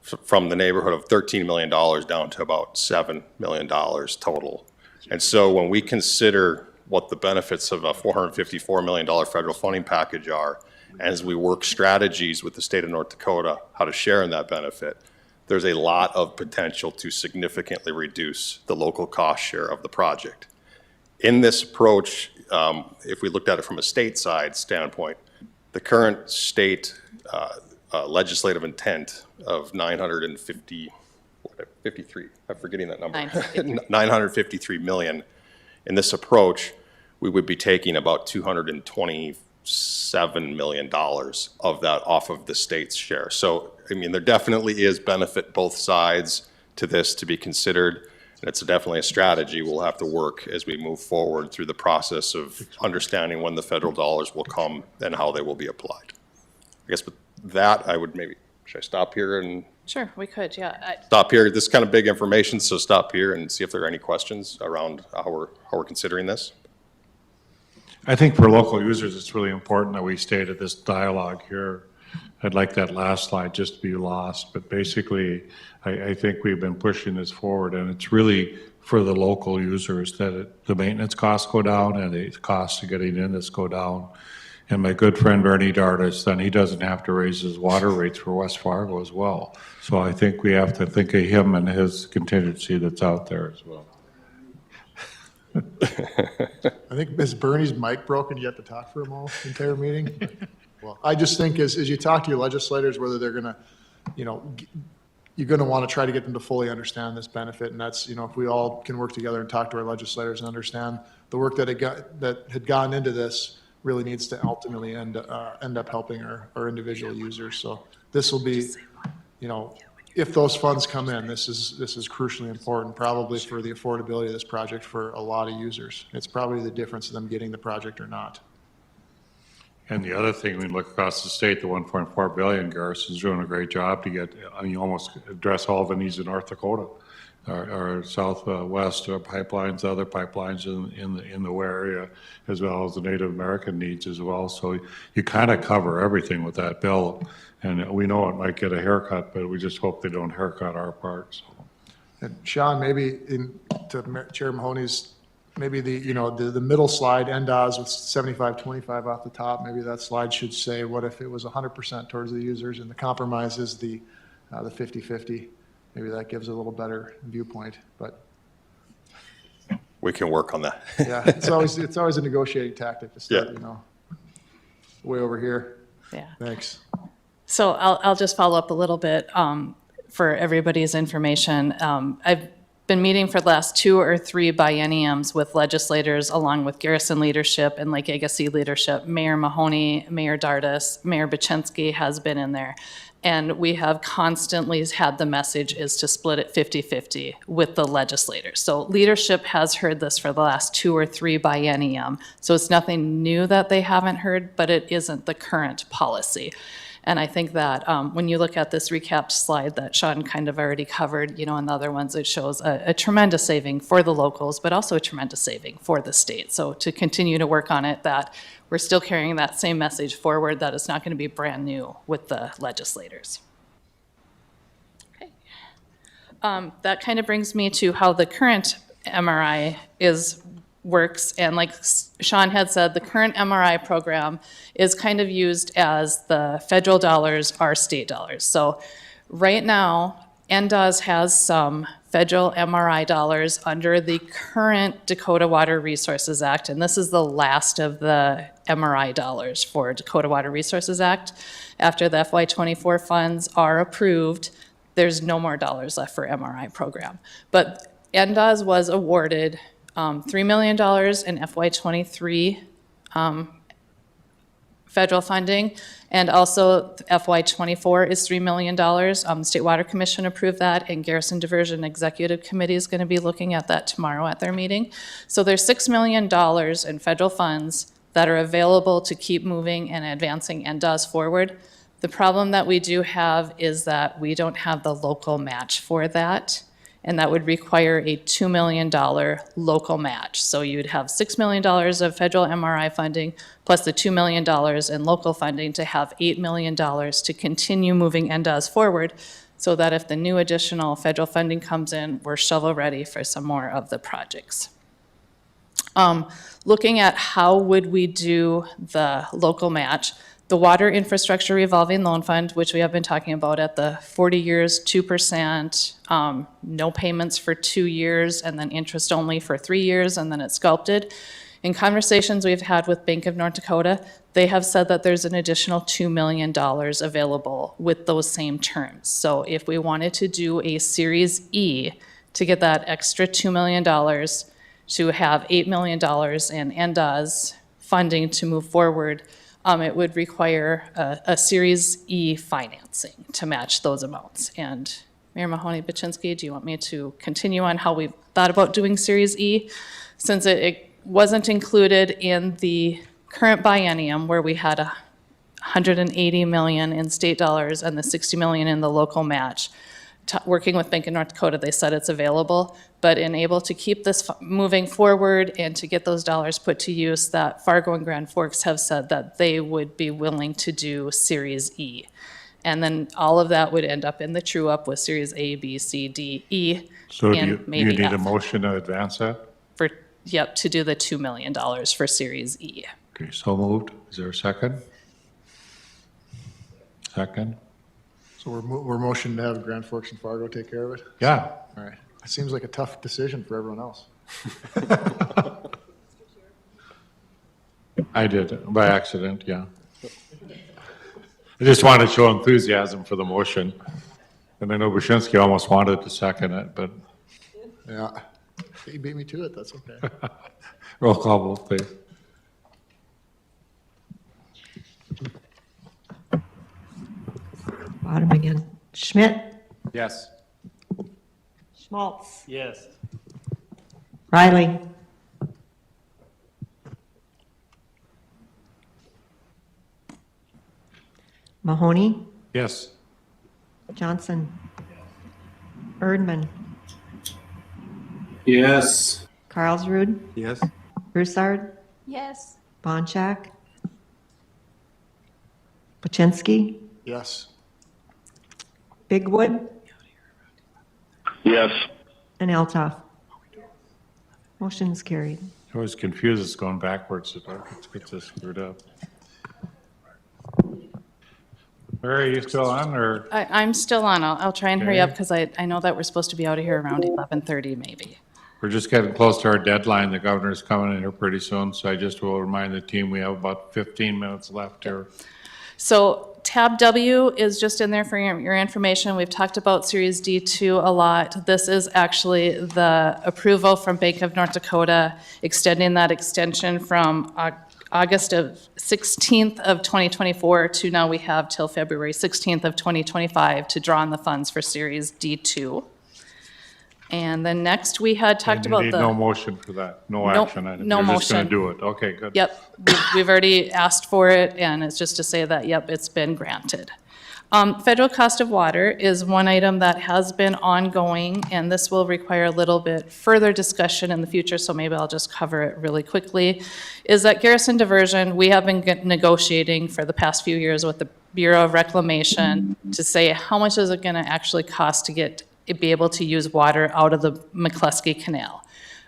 from the neighborhood of $13 million down to about $7 million total. And so when we consider what the benefits of a $454 million federal funding package are, as we work strategies with the state of North Dakota, how to share in that benefit, there's a lot of potential to significantly reduce the local cost share of the project. In this approach, if we looked at it from a state side standpoint, the current state legislative intent of 953, I'm forgetting that number, 953 million. In this approach, we would be taking about $227 million of that off of the state's share. So, I mean, there definitely is benefit both sides to this to be considered. And it's definitely a strategy we'll have to work as we move forward through the process of understanding when the federal dollars will come and how they will be applied. I guess with that, I would maybe, should I stop here and? Sure, we could, yeah. Stop here. This is kind of big information, so stop here and see if there are any questions around how we're considering this. I think for local users, it's really important that we stay to this dialogue here. I'd like that last slide just to be lost, but basically, I think we've been pushing this forward, and it's really for the local users that the maintenance costs go down and the costs of getting in this go down. And my good friend Bernie Dardis, then he doesn't have to raise his water rates for West Fargo as well. So I think we have to think of him and his contingency that's out there as well. I think Ms. Bernie's mic broken. You have to talk for the entire meeting. Well, I just think as you talk to your legislators, whether they're going to, you know, you're going to want to try to get them to fully understand this benefit. And that's, you know, if we all can work together and talk to our legislators and understand the work that had gone into this really needs to ultimately end up helping our individual users. So this will be, you know, if those funds come in, this is crucially important, probably for the affordability of this project for a lot of users. It's probably the difference of them getting the project or not. And the other thing, we look across the state, the 1.4 billion, Garris is doing a great job to get, I mean, almost address all the needs in North Dakota. our southwest pipelines, other pipelines in the Ware area, as well as the Native American needs as well. So you kind of cover everything with that bill. And we know it might get a haircut, but we just hope they don't haircut our part. So. And Sean, maybe to Chair Mahoney's, maybe the middle slide, NDOS with 75-25 off the top, maybe that slide should say, what if it was 100% towards the users and the compromise is the 50-50? Maybe that gives a little better viewpoint, but. We can work on that. Yeah, it's always a negotiating tactic to start, way over here. Yeah. Thanks. So I'll just follow up a little bit for everybody's information. I've been meeting for the last 2 or 3 bienniums with legislators along with Garrison leadership and Lake Agassiz leadership. Mayor Mahoney, Mayor Dardis, Mayor Bachinski has been in there. And we have constantly had the message is to split it 50-50 with the legislators. So leadership has heard this for the last 2 or 3 biennium. So it's nothing new that they haven't heard, but it isn't the current policy. And I think that when you look at this recapped slide that Sean kind of already covered, in the other ones, it shows a tremendous saving for the locals, but also a tremendous saving for the state. So to continue to work on it, that we're still carrying that same message forward, that it's not going to be brand new with the legislators. Okay. That kind of brings me to how the current MRI works, and like Sean had said, the current MRI program is kind of used as the federal dollars are state dollars. So right now, NDOS has some federal MRI dollars under the current Dakota Water Resources Act, and this is the last of the MRI dollars for Dakota Water Resources Act. After the FY24 funds are approved, there's no more dollars left for MRI program. But NDOS was awarded $3 million in FY23 federal funding, and also FY24 is $3 million. The State Water Commission approved that, and Garrison Diversion Executive Committee is going to be looking at that tomorrow at their meeting. So there's $6 million in federal funds that are available to keep moving and advancing NDOS forward. The problem that we do have is that we don't have the local match for that. And that would require a $2 million local match. So you'd have $6 million of federal MRI funding plus the $2 million in local funding to have $8 million to continue moving NDOS forward, so that if the new additional federal funding comes in, we're shovel ready for some more of the projects. Looking at how would we do the local match, the Water Infrastructure Revolving Loan Fund, which we have been talking about at the 40 years, 2%, no payments for 2 years, and then interest only for 3 years, and then it's sculpted. In conversations we've had with Bank of North Dakota, they have said that there's an additional $2 million available with those same terms. So if we wanted to do a Series E to get that extra $2 million, to have $8 million in NDOS funding to move forward, it would require a Series E financing to match those amounts. And Mayor Mahoney, Bachinski, do you want me to continue on how we thought about doing Series E? Since it wasn't included in the current biennium where we had $180 million in state dollars and the $60 million in the local match, working with Bank of North Dakota, they said it's available, but in able to keep this moving forward and to get those dollars put to use, that Fargo and Grand Forks have said that they would be willing to do Series E. And then all of that would end up in the true up with Series A, B, C, D, E, So and do you maybe need a F. motion to advance that? Yep, to do the $2 million for Series E. Okay, so moved. Is there a second? Second? So we're motioning to have Grand Forks and Fargo take care of it? Yeah. All right. It seems like a tough decision for everyone else. I did, by accident, yeah. I just wanted to show enthusiasm for the motion. And I know Bachinski almost wanted to second it, but. Yeah. He beat me to it, that's okay. Roll call vote, please. Bottom again. Schmidt, Yes. Schmaltz, Yes. Riley, Mahoney, Yes. Johnson, Erdman, Yes. Carlsrud, Yes? Broussard, Yes. Bonchak, Pachensky, Yes. Bigwood, Yes. and Eltoff. Motion is carried. I was confused, it's going backwards, it gets this screwed up. Mary, are you still on, or? I'm still on. I'll try and hurry up Okay. because I know that we're supposed to be out of here around 11:30 maybe. We're just getting close to our deadline. The governor's coming in here pretty soon, so I just will remind the team we have about 15 minutes left here. So tab W is just in there for your information. We've talked about Series D2 a lot. This is actually the approval from Bank of North Dakota, extending that extension from August of 16th of 2024 to now we have till February 16th of 2025 to draw on the funds for Series D2. And then next, we had talked about You the. need no motion for that, no No- action item. no You're just going motion. to do it. Okay, good. Yep, we've already asked for it, and it's just to say that, yep, it's been granted. Federal cost of water is one item that has been ongoing, and this will require a little bit further discussion in the future, so maybe I'll just cover it really quickly. Is that Garrison Diversion, we have been negotiating for the past few years with the Bureau of Reclamation to say, how much is it gonna actually cost to be able to use water out of the McCluskey Canal?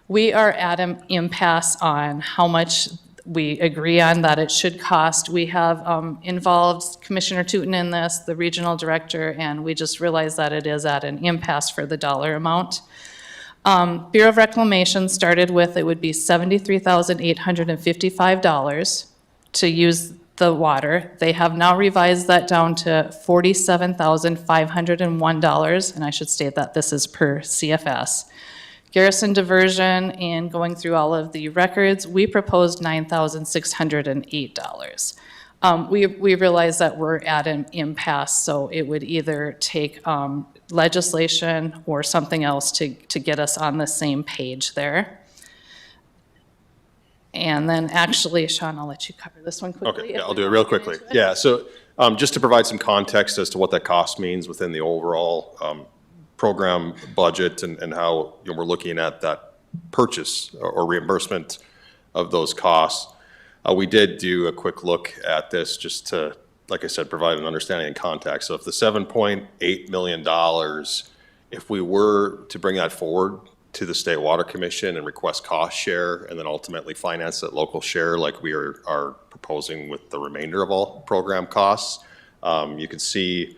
We are at an impasse on how much we agree on that it should cost. We have involved Commissioner Tootin in this, the regional director, and we just realized that it is at an impasse for the dollar amount. Bureau of Reclamation started with, it would be $73,855 to use the water. They have now revised that down to $47,501, and I should state that this is per CFS. Garrison Diversion, and going through all of the records, we proposed $9,608. We realize that we're at an impasse, so it would either take legislation or something else to get us on the same page there. And then actually, Sean, I'll let you cover this one quickly. Okay, yeah, I'll do it real quickly. Yeah, so just to provide some context as to what that cost means within the overall program budget and how we're looking at that purchase or reimbursement of those costs. We did do a quick look at this just to, like I said, provide an understanding and context. So if the $7.8 million, if we were to bring that forward to the State Water Commission and request cost share and then ultimately finance that local share like we are proposing with the remainder of all program costs, you can see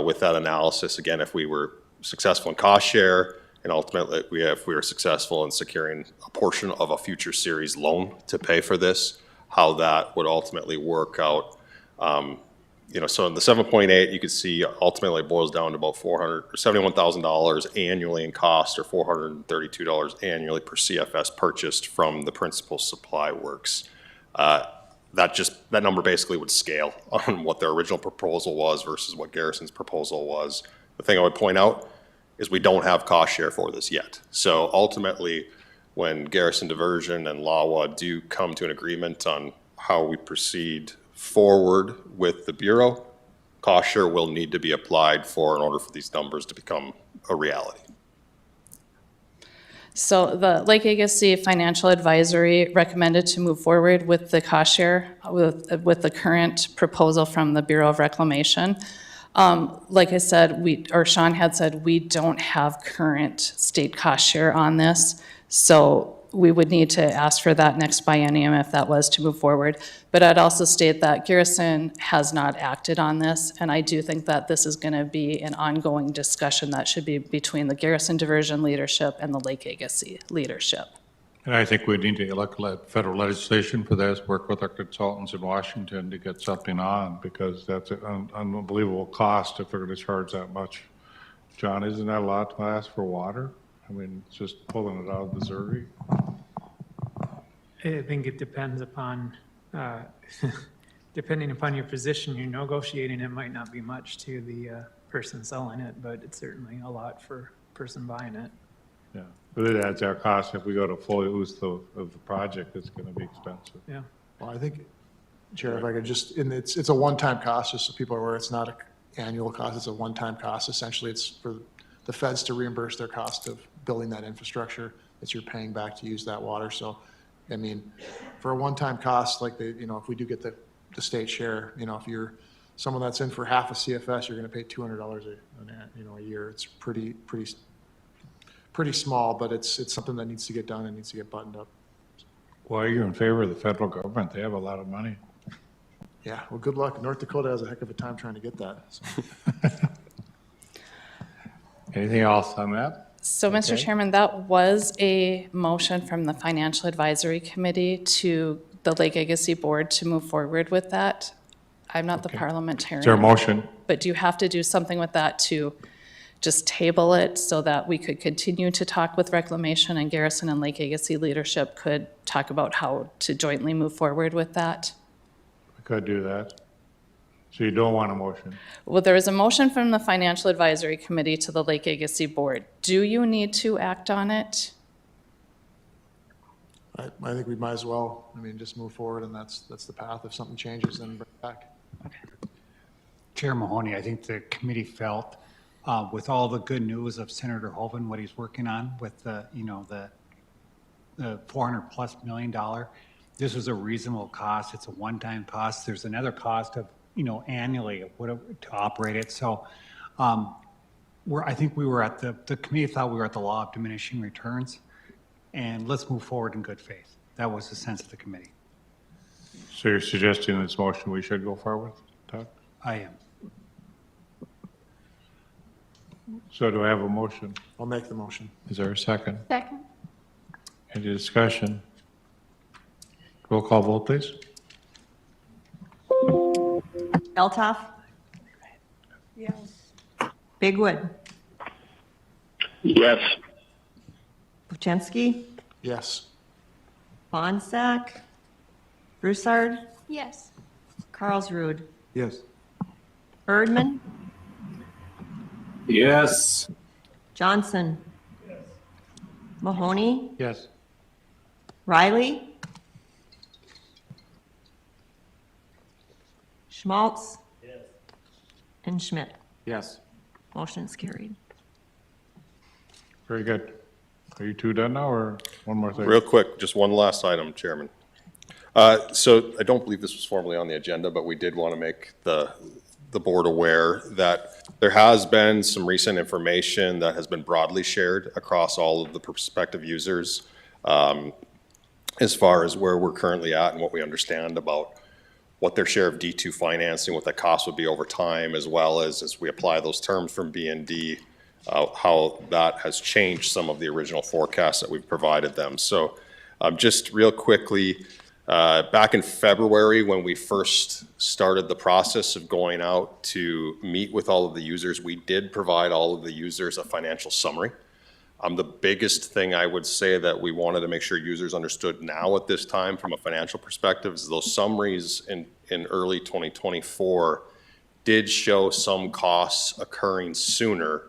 with that analysis, again, if we were successful in cost share and ultimately if we were successful in securing a portion of a future series loan to pay for this, how that would ultimately work out. So in the 7.8, you can see ultimately it boils down to about $71,000 annually in cost, or $432 annually per CFS purchased from the principal supply works. That number basically would scale on what their original proposal was versus what Garrison's proposal was. The thing I would point out is we don't have cost share for this yet. So ultimately, when Garrison Diversion and LAWA do come to an agreement on how we proceed forward with the Bureau, cost share will need to be applied for in order for these numbers to become a reality. So the Lake Agassiz Financial Advisory recommended to move forward with the cost share with the current proposal from the Bureau of Reclamation. Like I said, Sean had said, we don't have current state cost share on this. So we would need to ask for that next biennium if that was to move forward. But I'd also state that Garrison has not acted on this, and I do think that this is going to be an ongoing discussion that should be between the Garrison Diversion leadership and the Lake Agassiz leadership. And I think we need to elect federal legislation for this, work with our consultants in Washington to get something on, because that's an unbelievable cost if we're going to charge that much. John, isn't that a lot to ask for water? I mean, it's just pulling it out of Missouri. I think it depends upon, depending upon your position, you're negotiating, it might not be much to the person selling it, but it's certainly a lot for person buying it. Yeah, but it adds our cost. If we go to full use of the project, it's going to be expensive. Yeah. Well, I think, Chair, if I could just, and it's a one-time cost, just so people are aware, it's not an annual cost, it's a one-time cost. Essentially, it's for the feds to reimburse their cost of building that infrastructure. that you're paying back to use that water. So, I mean, for a one-time cost, like if we do get the state share, if you're someone that's in for half a CFS, you're going to pay $200 a year. It's pretty small, but it's something that needs to get done and needs to get buttoned up. Why are you in favor of the federal government? They have a lot of money. Yeah, well, good luck. North Dakota has a heck of a time trying to get that. So. Anything else on that? So, Mr. Okay. Chairman, that was a motion from the Financial Advisory Committee to the Lake Agassiz Board to move forward with that. I'm not the parliamentarian. Is there a motion? But do you have to do something with that to just table it so that we could continue to talk with Reclamation and Garrison and Lake Agassiz leadership could talk about how to jointly move forward with that? We could do that. So you don't want a motion? Well, there is a motion from the Financial Advisory Committee to the Lake Agassiz Board. Do you need to act on it? I think we might as well, just move forward, and that's the path. If something changes, then bring it back. Chair Mahoney, I think the committee felt with all the good news of Senator Hoeven, what he's working on with the $400+ million, this was a reasonable cost. It's a one-time cost. There's another cost of, annually to operate it. So I think we were at the committee thought we were at the law of diminishing returns, and let's move forward in good faith. That was the sense of the committee. So you're suggesting this motion we should go forward, Todd? I am. So do I have a motion? I'll make the motion. Is there a second? Second. Any discussion? Roll call vote, please. Eltoff. Yes. Bigwood. Yes. Buchensky. Yes. Bonsack. Broussard. Yes. Carlsrud. Yes. Erdman. Yes. Johnson. Mahoney. Yes. Riley. Schmaltz. And Schmidt. Yes. Motion is carried. Very good. Are you two done now, or one more thing? Real quick, just one last item, Chairman. So I don't believe this was formally on the agenda, but we did want to make the board aware that there has been some recent information that has been broadly shared across all of the prospective users as far as where we're currently at and what we understand about what their share of D2 financing, what that cost would be over time, as well as we apply those terms from B&D, how that has changed some of the original forecasts that we've provided them. So just real quickly, back in February, when we first started the process of going out to meet with all of the users, we did provide all of the users a financial summary. The biggest thing I would say that we wanted to make sure users understood now at this time from a financial perspective is those summaries in early 2024 did show some costs occurring sooner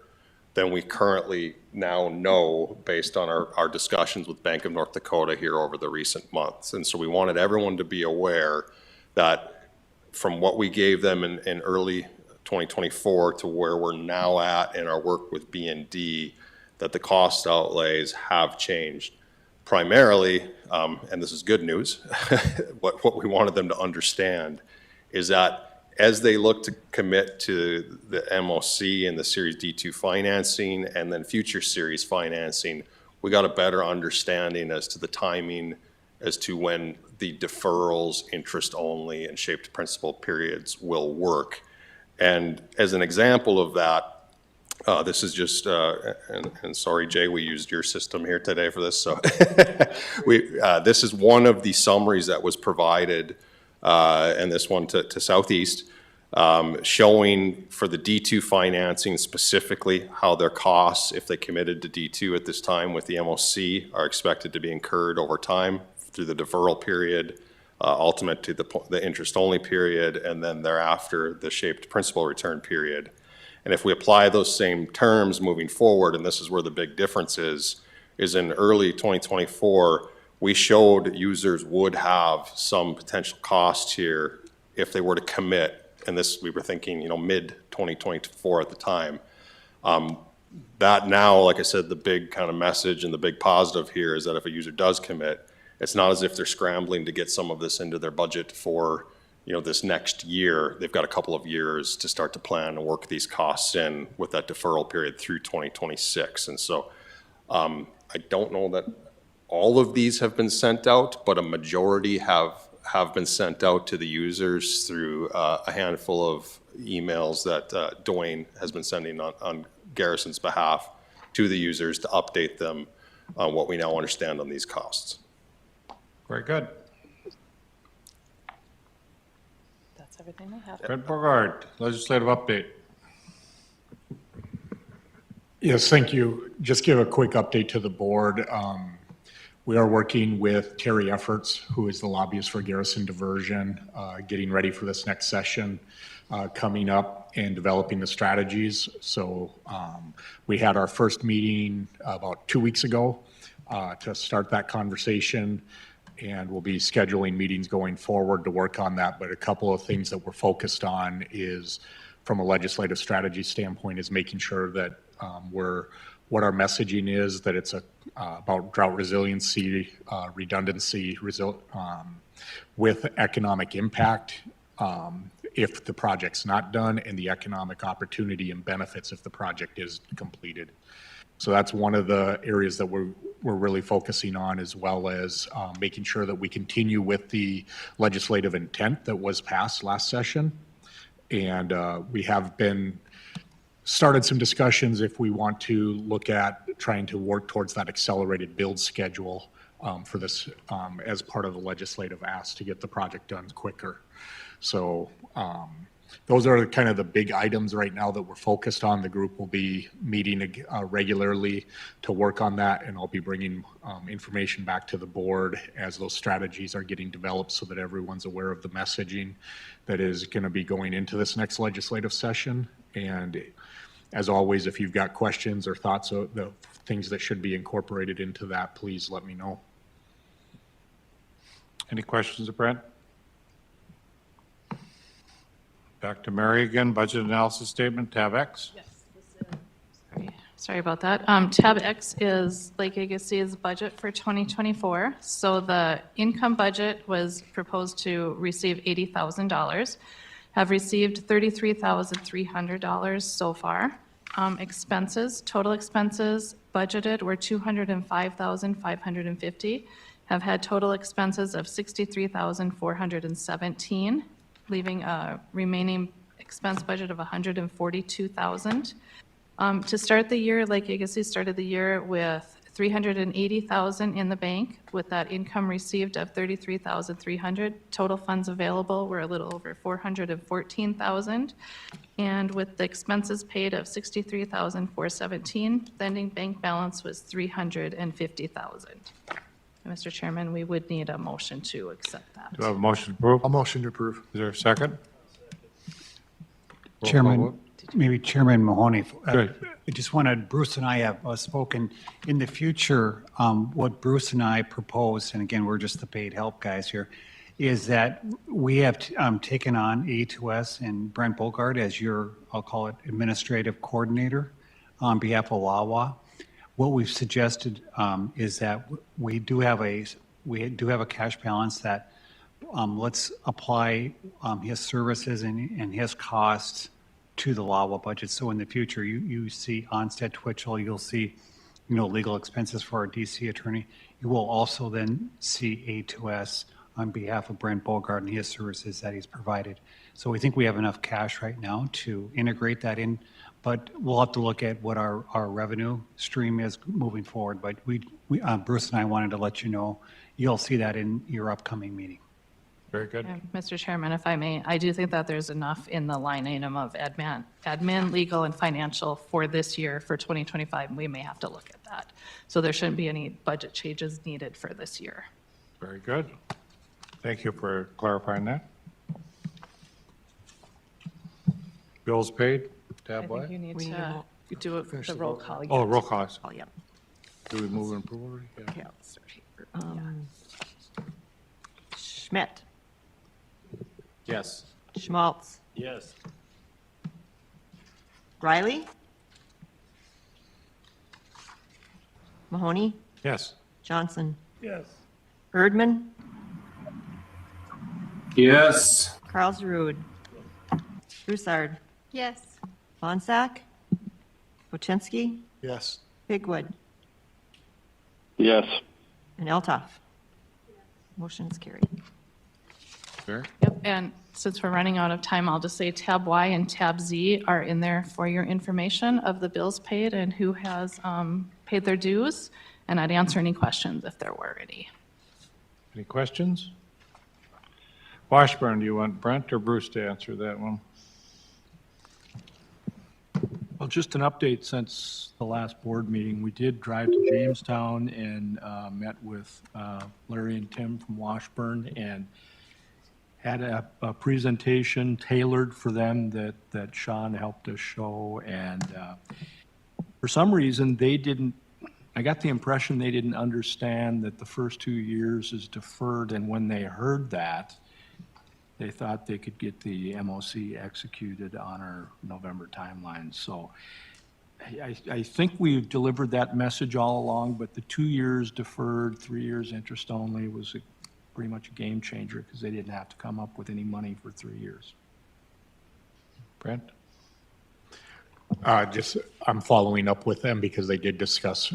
than we currently now know based on our discussions with Bank of North Dakota here over the recent months. And so we wanted everyone to be aware that from what we gave them in early 2024 to where we're now at in our work with B&D, that the cost outlays have changed. Primarily, and this is good news, what we wanted them to understand is that as they look to commit to the MOC and the Series D2 financing and then future series financing, we got a better understanding as to the timing as to when the deferrals, interest only, and shaped principal periods will work. And as an example of that, this is just, and sorry, Jay, we used your system here today for this. So this is one of the summaries that was provided, and this one to Southeast, showing for the D2 financing specifically how their costs, if they committed to D2 at this time with the MOC, are expected to be incurred over time through the deferral period, ultimate to the interest-only period, and then thereafter the shaped principal return period. And if we apply those same terms moving forward, and this is where the big difference is in early 2024, we showed users would have some potential cost here if they were to commit, and this we were thinking, mid 2024 at the time. That now, like I said, the big kind of message and the big positive here is that if a user does commit, it's not as if they're scrambling to get some of this into their budget for, this next year. They've got a couple of years to start to plan and work these costs in with that deferral period through 2026. And so I don't know that all of these have been sent out, but a majority have been sent out to the users through a handful of emails that Dwayne has been sending on Garrison's behalf to the users to update them on what we now understand on these costs. Very good. That's everything I have. Brent Bogart, legislative update. Yes, thank you. Just give a quick update to the board. We are working with Terry Efforts, who is the lobbyist for Garrison Diversion, getting ready for this next session coming up and developing the strategies. So we had our first meeting about 2 weeks ago to start that conversation, and we'll be scheduling meetings going forward to work on that. But a couple of things that we're focused on is, from a legislative strategy standpoint, is making sure that what our messaging is, that it's about drought resiliency, redundancy, with economic impact if the project's not done, and the economic opportunity and benefits if the project is completed. So that's one of the areas that we're really focusing on, as well as making sure that we continue with the legislative intent that was passed last session. And we have started some discussions if we want to look at trying to work towards that accelerated build schedule for this as part of the legislative ask to get the project done quicker. So those are kind of the big items right now that we're focused on. The group will be meeting regularly to work on that, and I'll be bringing information back to the board as those strategies are getting developed so that everyone's aware of the messaging that is going to be going into this next legislative session. And as always, if you've got questions or thoughts of the things that should be incorporated into that, please let me know. Any questions of Brent? Back to Mary again, budget analysis statement, tab X. Yes, sorry about that. Tab X is Lake Agassiz budget for 2024. So the income budget was proposed to receive $80,000. Have received $33,300 so far. Expenses, total expenses budgeted were $205,550. Have had total expenses of $63,417, leaving a remaining expense budget of $142,000. To start the year, Lake Agassiz started the year with $380,000 in the bank, with that income received of $33,300. Total funds available were a little over $414,000. And with the expenses paid of $63,417, the ending bank balance was $350,000. Mr. Chairman, we would need a motion to accept that. Do I have a motion to approve? A motion to approve. Is there a second? Roll Chairman, call vote. maybe Chairman Mahoney. Good. I just wanted, Bruce and I have spoken in the future, what Bruce and I propose, and again, we're just the paid help guys here, is that we have taken on A2S and Brent Bogart as your, I'll call it, administrative coordinator on behalf of LAWA. What we've suggested is that we do have a cash balance that let's apply his services and his costs to the LAWA budget. So in the future, you see Onstead Twitchell, you'll see, legal expenses for our DC attorney. You will also then see A2S on behalf of Brent Bogart and his services that he's provided. So we think we have enough cash right now to integrate that in, but we'll have to look at what our revenue stream is moving forward. But Bruce and I wanted to let you know, you'll see that in your upcoming meeting. Very good. Mr. Chairman, if I may, I do think that there's enough in the line item of admin, legal, and financial for this year, for 2025, and we may have to look at that. So there shouldn't be any budget changes needed for this year. Very good. Thank you for clarifying that. Bills paid, tab I Y. think you need to do the roll call. Oh, roll call. Oh, yep. Do we move and approve already? Yeah. Okay, let's start here. Schmidt, Yes. Schmaltz, Yes. Riley, Mahoney, Yes. Johnson, Yes. Erdman, Yes. Karlsruhe, Broussard, Yes. Bonsack, Wojcinski, Yes. Bigwood, Yes. and Eltoff. Motion is carried. Fair? Yep, and since we're running out of time, I'll just say tab Y and tab Z are in there for your information of the bills paid and who has paid their dues. And I'd answer any questions if there were any. Any questions? Washburn, do you want Brent or Bruce to answer that one? Well, just an update since the last board meeting. We did drive to Jamestown and met with Larry and Tim from Washburn and had a presentation tailored for them that Sean helped us show. And for some reason, I got the impression they didn't understand that the first 2 years is deferred. And when they heard that, they thought they could get the MOC executed on our November timeline. So I think we've delivered that message all along, but the 2 years deferred, 3 years interest only was pretty much a game changer because they didn't have to come up with any money for 3 years. Brent? I'm following up with them because they did discuss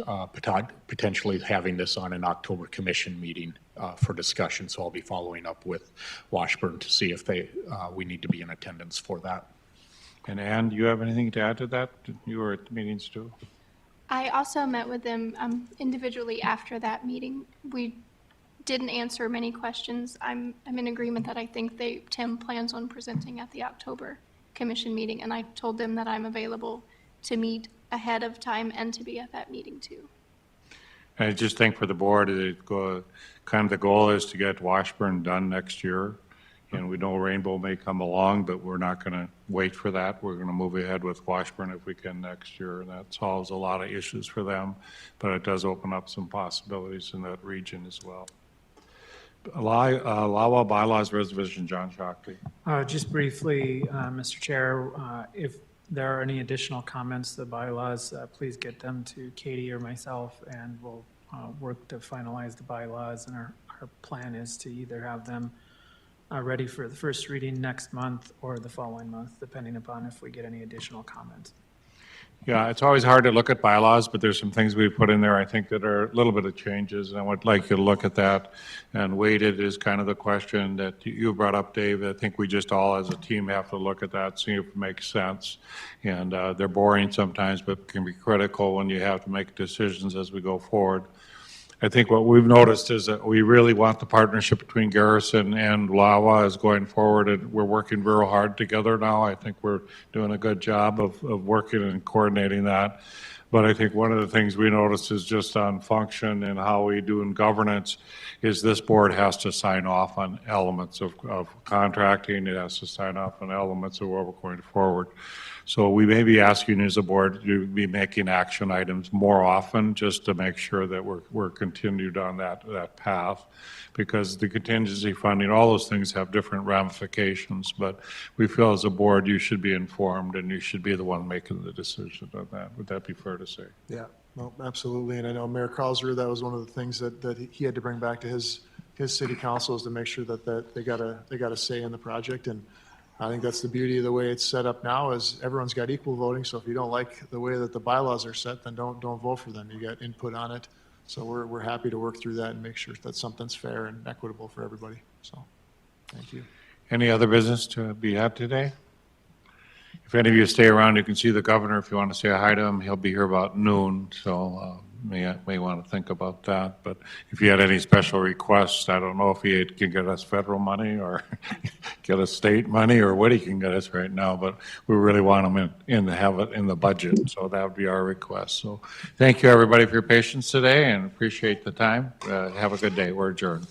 potentially having this on an October commission meeting for discussion. So I'll be following up with Washburn to see if we need to be in attendance for that. And Ann, do you have anything to add to that? You were at the meetings too? I also met with them individually after that meeting. We didn't answer many questions. I'm in agreement that I think Tim plans on presenting at the October commission meeting, and I told them that I'm available to meet ahead of time and to be at that meeting too. I just think for the board, kind of the goal is to get Washburn done next year. And we know Rainbow may come along, but we're not going to wait for that. We're going to move ahead with Washburn if we can next year. And that solves a lot of issues for them, but it does open up some possibilities in that region as well. LAWA bylaws revision, John Shockley. Just briefly, Mr. Chair, if there are any additional comments to the bylaws, please get them to Katie or myself, and we'll work to finalize the bylaws. And our plan is to either have them ready for the first reading next month or the following month, depending upon if we get any additional comments. Yeah, it's always hard to look at bylaws, but there's some things we put in there, I think, that are a little bit of changes, and I would like you to look at that. And weighted is kind of the question that you brought up, Dave. I think we just all as a team have to look at that, see if it makes sense. And they're boring sometimes, but can be critical when you have to make decisions as we go forward. I think what we've noticed is that we really want the partnership between Garrison and LAWA is going forward, and we're working real hard together now. I think we're doing a good job of working and coordinating that. But I think one of the things we noticed is just on function and how we do in governance is this board has to sign off on elements of contracting. It has to sign off on elements of where we're going forward. So we may be asking as a board to be making action items more often just to make sure that we're continued on that path, because the contingency funding, all those things have different ramifications, but we feel as a board you should be informed and you should be the one making the decision on that. Would that be fair to say? Yeah, no, absolutely. And I know Mayor Karlsruhe, that was one of the things that he had to bring back to his city council is to make sure that they got a say in the project. And I think that's the beauty of the way it's set up now is everyone's got equal voting. So if you don't like the way that the bylaws are set, then don't vote for them. You got input on it. So we're happy to work through that and make sure that something's fair and equitable for everybody. So thank you. Any other business to be had today? If any of you stay around, you can see the governor if you want to say hi to him. He'll be here about noon, so may want to think about that. But if you had any special requests, I don't know if he can get us federal money or get us state money or what he can get us right now, but we really want him in to have it in the budget, so that would be our request. So thank you, everybody, for your patience today, and appreciate the time. Have a good day. We're adjourned.